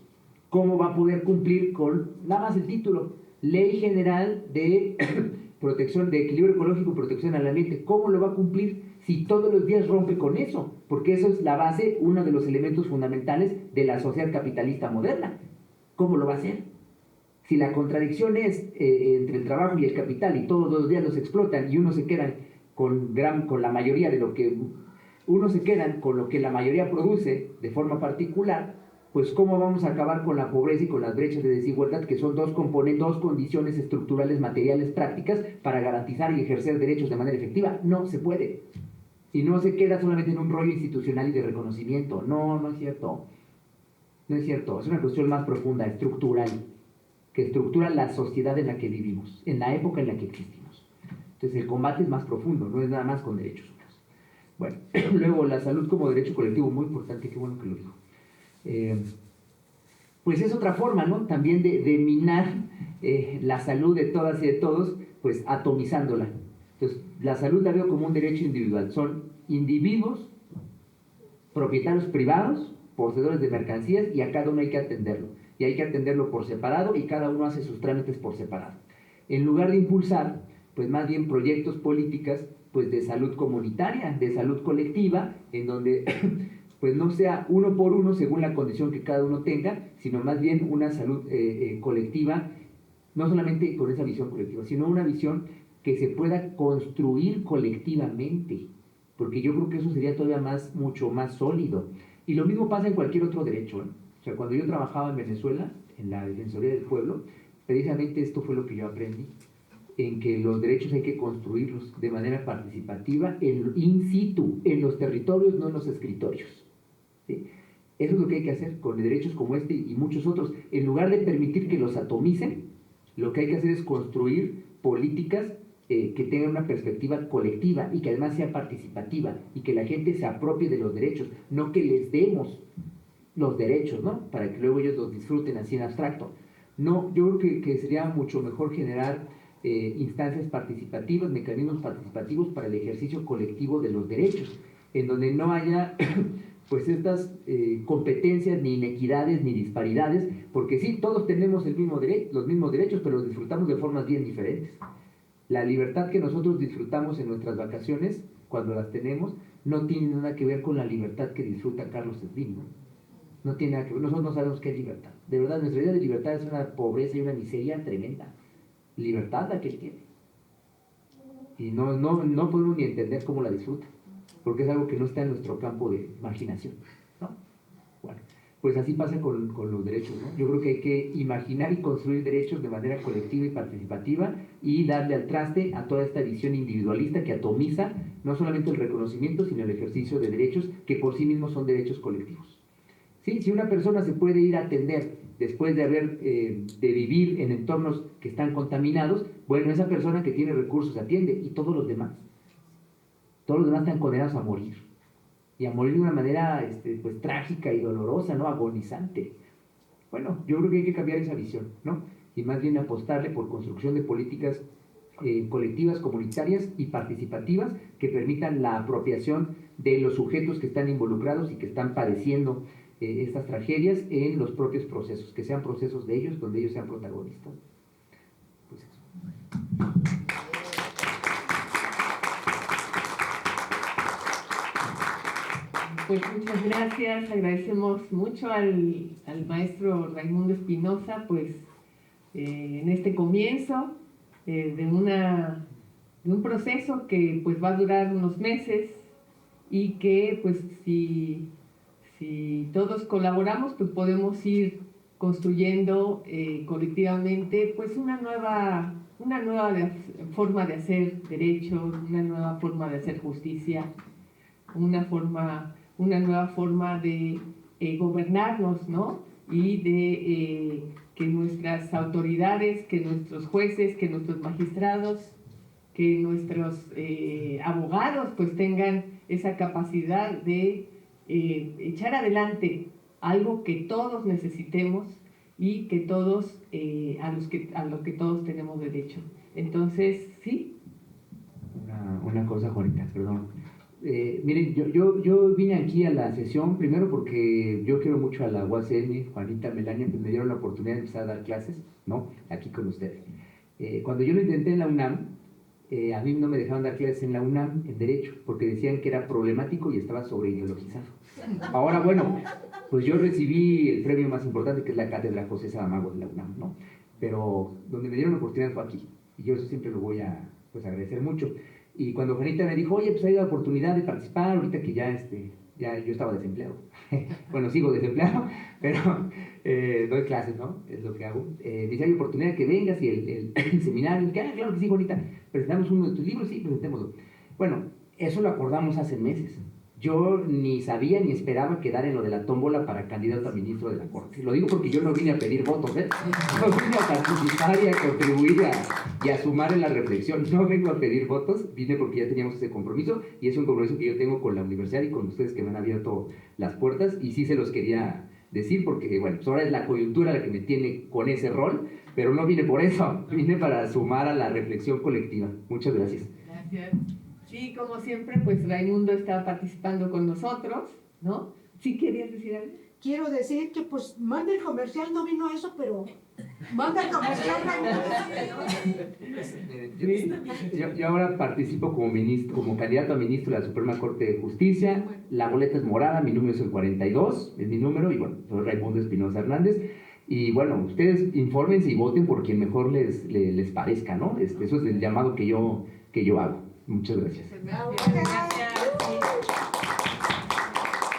¿cómo va a poder cumplir con nada más el título? Ley General de Protección de Equilibrio Ecológico y Protección al Ambiente. ¿Cómo lo va a cumplir si todos los días rompe con eso? Porque eso es la base, uno de los elementos fundamentales de la sociedad capitalista moderna. ¿Cómo lo va a hacer? Si la contradicción es entre el trabajo y el capital y todos los días los explotan y unos se quedan con la mayoría de lo que unos se quedan con lo que la mayoría produce de forma particular, pues ¿cómo vamos a acabar con la pobreza y con las brechas de desigualdad, que son dos condiciones estructurales, materiales, prácticas, para garantizar y ejercer derechos de manera efectiva? No se puede. Y no se queda solamente en un rollo institucional y de reconocimiento. No, no es cierto. No es cierto. Es una cuestión más profunda, estructural, que estructura la sociedad en la que vivimos, en la época en la que existimos. Entonces el combate es más profundo, no es nada más con derechos humanos. Bueno, luego la salud como derecho colectivo, muy importante, qué bueno que lo dijo. Pues es otra forma, ¿no? También de minar la salud de todas y de todos, pues atomizándola. Entonces, la salud la veo como un derecho individual. Son individuos, propietarios privados, poseedores de mercancías, y a cada uno hay que atenderlo. Y hay que atenderlo por separado, y cada uno hace sus trámites por separado. En lugar de impulsar, pues más bien proyectos, políticas pues de salud comunitaria, de salud colectiva, en donde pues no sea uno por uno según la condición que cada uno tenga, sino más bien una salud colectiva, no solamente con esa visión colectiva, sino una visión que se pueda construir colectivamente, porque yo creo que eso sería todavía mucho más sólido. Y lo mismo pasa en cualquier otro derecho, ¿eh? O sea, cuando yo trabajaba en Venezuela, en la Defensoría del Pueblo, precisamente esto fue lo que yo aprendí, en que los derechos hay que construirlos de manera participativa, in situ, en los territorios, no en los escritorios. ¿Sí? Eso es lo que hay que hacer con derechos como este y muchos otros. En lugar de permitir que los atomicen, lo que hay que hacer es construir políticas que tengan una perspectiva colectiva y que además sea participativa y que la gente se apropie de los derechos, no que les demos los derechos, ¿no? Para que luego ellos los disfruten así en abstracto. No, yo creo que sería mucho mejor generar instancias participativas, mecanismos participativos para el ejercicio colectivo de los derechos, en donde no haya pues estas competencias, ni inequidades, ni disparidades, porque sí, todos tenemos los mismos derechos, pero los disfrutamos de formas bien diferentes. La libertad que nosotros disfrutamos en nuestras vacaciones, cuando las tenemos, no tiene nada que ver con la libertad que disfruta Carlos Slim, ¿no? No tiene nada que ver, nosotros no sabemos qué es libertad. De verdad, nuestra idea de libertad es una pobreza y una miseria tremenda. Libertad la que él tiene. Y no podemos ni entender cómo la disfruta, porque es algo que no está en nuestro campo de imaginación, ¿no? Bueno, pues así pasa con los derechos, ¿no? Yo creo que hay que imaginar y construir derechos de manera colectiva y participativa y darle al traste a toda esta visión individualista que atomiza no solamente el reconocimiento, sino el ejercicio de derechos que por sí mismos son derechos colectivos. ¿Sí? Si una persona se puede ir a atender después de vivir en entornos que están contaminados, bueno, esa persona que tiene recursos atiende, y todos los demás están condenados a morir, y a morir de una manera pues trágica y dolorosa, ¿no? Agonizante. Bueno, yo creo que hay que cambiar esa visión, ¿no? Y más bien apostarle por construcción de políticas colectivas, comunitarias y participativas que permitan la apropiación de los sujetos que están involucrados y que están padeciendo estas tragedias en los propios procesos, que sean procesos de ellos, donde ellos sean protagonistas. Pues eso. Pues muchas gracias, agradecemos mucho al maestro Raimundo Espinosa, pues en este comienzo de un proceso que pues va a durar unos meses y que pues si todos colaboramos, pues podemos ir construyendo colectivamente pues una nueva forma de hacer derecho, una nueva forma de hacer justicia, una nueva forma de gobernarnos, ¿no? Y de que nuestras autoridades, que nuestros jueces, que nuestros magistrados, que nuestros abogados pues tengan esa capacidad de echar adelante algo que todos necesitemos y que todos a lo que todos tenemos derecho. Entonces, sí. Una cosa, Juanita, perdón. Miren, yo vine aquí a la sesión primero porque yo quiero mucho a la UACM, Juanita, Melania, pues me dieron la oportunidad de empezar a dar clases, ¿no? Aquí con ustedes. Cuando yo lo intenté en la UNAM, a mí no me dejaron dar clases en la UNAM en Derecho, porque decían que era problemático y estaba sobreideologizado. Ahora, bueno, pues yo recibí el premio más importante, que es la Cátedra José Saramago de la UNAM, ¿no? Pero donde me dieron la oportunidad fue aquí, y yo eso siempre lo voy a agradecer mucho. Y cuando Juanita me dijo, oye, pues hay la oportunidad de participar, ahorita que ya yo estaba desempleado. Bueno, sigo desempleado, pero doy clases, ¿no? Es lo que hago. Me dice, hay oportunidad que vengas y el seminario, que claro que sí, Juanita, presentamos uno de tus libros, sí, presentémoslo. Bueno, eso lo acordamos hace meses. Yo ni sabía ni esperaba quedar en lo de la tómbola para candidato a ministro de la Corte. Lo digo porque yo no vine a pedir votos, ¿eh? No vine a participar y a contribuir y a sumar en la reflexión. No vengo a pedir votos, vine porque ya teníamos ese compromiso y es un compromiso que yo tengo con la universidad y con ustedes que me han abierto las puertas, y sí se los quería decir porque, bueno, pues ahora es la coyuntura la que me tiene con ese rol, pero no vine por eso, vine para sumar a la reflexión colectiva. Muchas gracias. Gracias. Sí, como siempre, pues Raimundo está participando con nosotros, ¿no? ¿Sí querías decir algo? Quiero decir que, pues, manda el comercial, no vino a eso, pero Yo ahora participo como ministro, como candidato a ministro de la Suprema Corte de Justicia. La boleta es morada, mi número es el 42, es mi número, y bueno, soy Raimundo Espinosa Hernández. Y bueno, ustedes infórmense y voten por quien mejor les parezca, ¿no? Eso es el llamado que yo hago. Muchas gracias.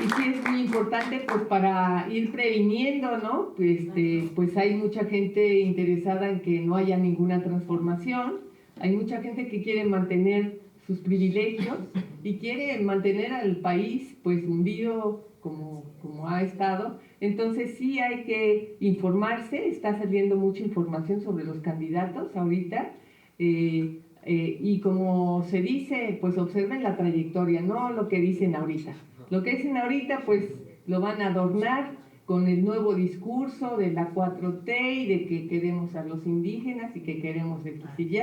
Y sí es muy importante pues para ir previniendo, ¿no? Pues hay mucha gente interesada en que no haya ninguna transformación, hay mucha gente que quiere mantener sus privilegios y quiere mantener al país pues hundido como ha estado. Entonces sí hay que informarse, está saliendo mucha información sobre los candidatos ahorita. Y como se dice, pues observen la trayectoria, no lo que dicen ahorita. Lo que dicen ahorita, pues lo van a adornar con el nuevo discurso de la 4T y de que queremos a los indígenas y que queremos X y Y,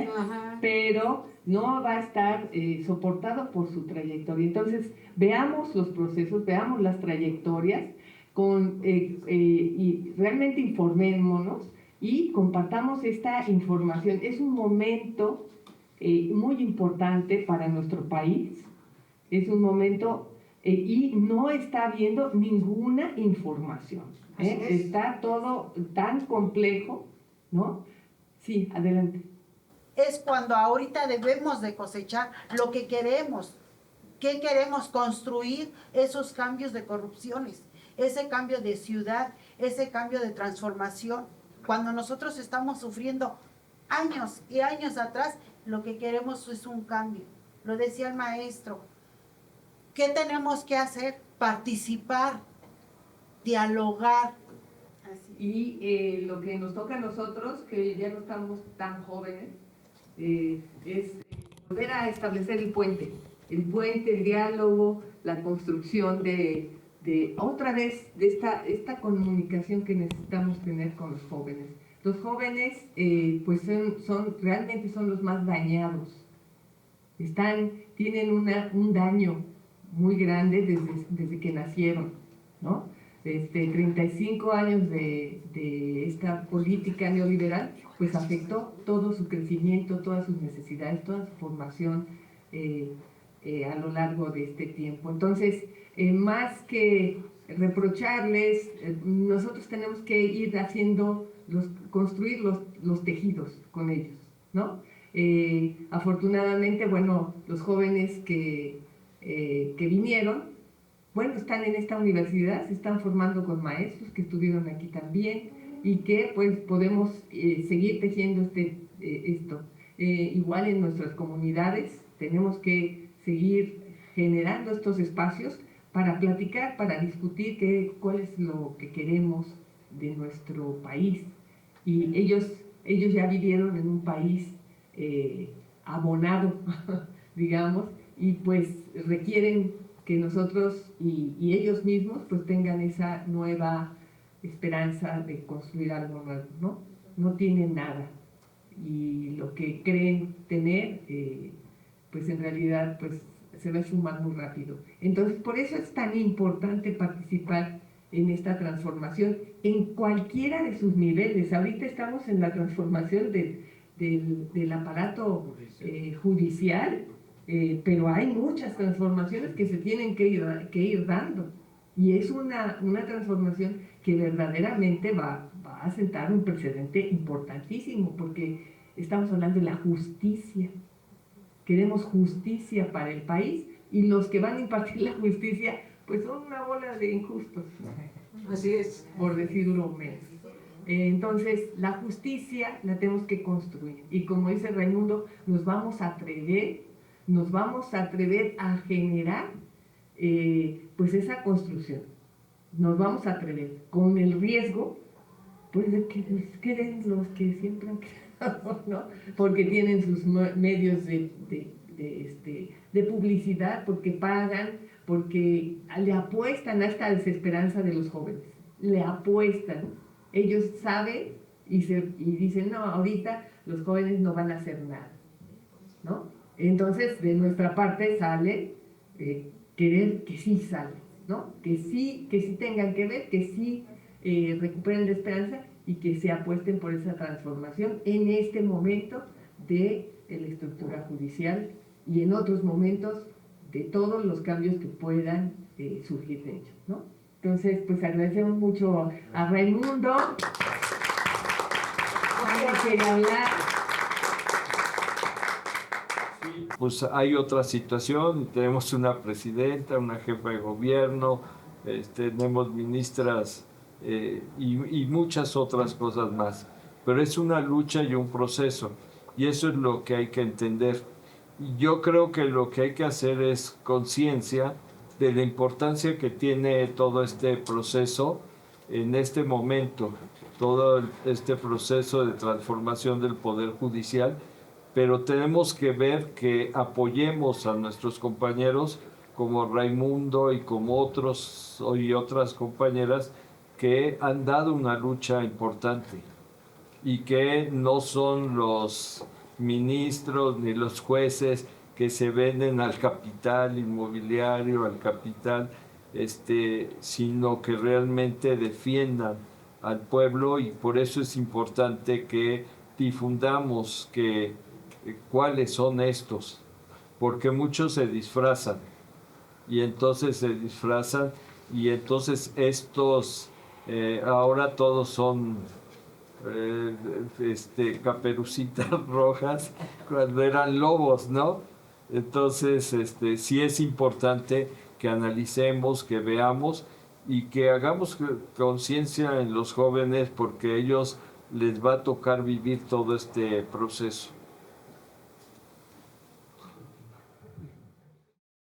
pero no va a estar soportado por su trayectoria. Entonces, veamos los procesos, veamos las trayectorias y realmente informémonos y compartamos esta información. Es un momento muy importante para nuestro país, es un momento y no está habiendo ninguna información. Está todo tan complejo, ¿no? Sí, adelante. Es cuando ahorita debemos de cosechar lo que queremos. ¿Qué queremos? Construir esos cambios de corrupciones, ese cambio de ciudad, ese cambio de transformación. Cuando nosotros estamos sufriendo años y años atrás, lo que queremos es un cambio. Lo decía el maestro. ¿Qué tenemos que hacer? Participar, dialogar. Así. Y lo que nos toca a nosotros, que ya no estamos tan jóvenes, es volver a establecer el puente, el diálogo, la construcción de otra vez de esta comunicación que necesitamos tener con los jóvenes. Los jóvenes pues realmente son los más dañados, tienen un daño muy grande desde que nacieron, ¿no? 35 años de esta política neoliberal, pues afectó todo su crecimiento, todas sus necesidades, toda su formación a lo largo de este tiempo. Entonces, más que reprocharles, nosotros tenemos que ir construir los tejidos con ellos, ¿no? Afortunadamente, bueno, los jóvenes que vinieron, bueno, están en esta universidad, se están formando con maestros que estuvieron aquí también y que pues podemos seguir tejiendo esto. Igual en nuestras comunidades tenemos que seguir generando estos espacios para platicar, para discutir cuál es lo que queremos de nuestro país. Y ellos ya vivieron en un país abonado, digamos, y pues requieren que nosotros y ellos mismos pues tengan esa nueva esperanza de construir algo nuevo, ¿no? No tienen nada y lo que creen tener pues en realidad pues se va a esfumar muy rápido. Entonces por eso es tan importante participar en esta transformación en cualquiera de sus niveles. Ahorita estamos en la transformación del aparato judicial, pero hay muchas transformaciones que se tienen que ir dando y es una transformación que verdaderamente va a sentar un precedente importantísimo porque estamos hablando de la justicia. Queremos justicia para el país y los que van a impartir la justicia pues son una bola de injustos. Así es, por decirlo menos. Entonces, la justicia la tenemos que construir y como dice Raimundo, nos vamos a atrever a generar pues esa construcción. Nos vamos a atrever con el riesgo pues de que nos queden los que siempre han quedado, ¿no? Porque tienen sus medios de publicidad, porque pagan, porque le apuestan a esta desesperanza de los jóvenes, le apuestan. Ellos saben y dicen, no, ahorita los jóvenes no van a hacer nada, ¿no? Entonces, de nuestra parte sale querer que sí sale, ¿no? Que sí tengan que ver, que sí recuperen la esperanza y que se apuesten por esa transformación en este momento de la estructura judicial y en otros momentos de todos los cambios que puedan surgir de ellos, ¿no? Entonces, pues agradecemos mucho a Raimundo. ¿Quiere hablar? Pues hay otra situación, tenemos una presidenta, una jefa de gobierno, tenemos ministras y muchas otras cosas más. Pero es una lucha y un proceso, y eso es lo que hay que entender. Y yo creo que lo que hay que hacer es conciencia de la importancia que tiene todo este proceso en este momento, todo este proceso de transformación del Poder Judicial, pero tenemos que ver que apoyemos a nuestros compañeros como Raimundo y como otros y otras compañeras que han dado una lucha importante y que no son los ministros ni los jueces que se venden al capital inmobiliario, al capital, sino que realmente defiendan al pueblo, y por eso es importante que difundamos cuáles son estos, porque muchos se disfrazan y entonces estos ahora todos son caperucitas rojas cuando eran lobos, ¿no? Entonces sí es importante que analicemos, que veamos y que hagamos conciencia en los jóvenes, porque a ellos les va a tocar vivir todo este proceso.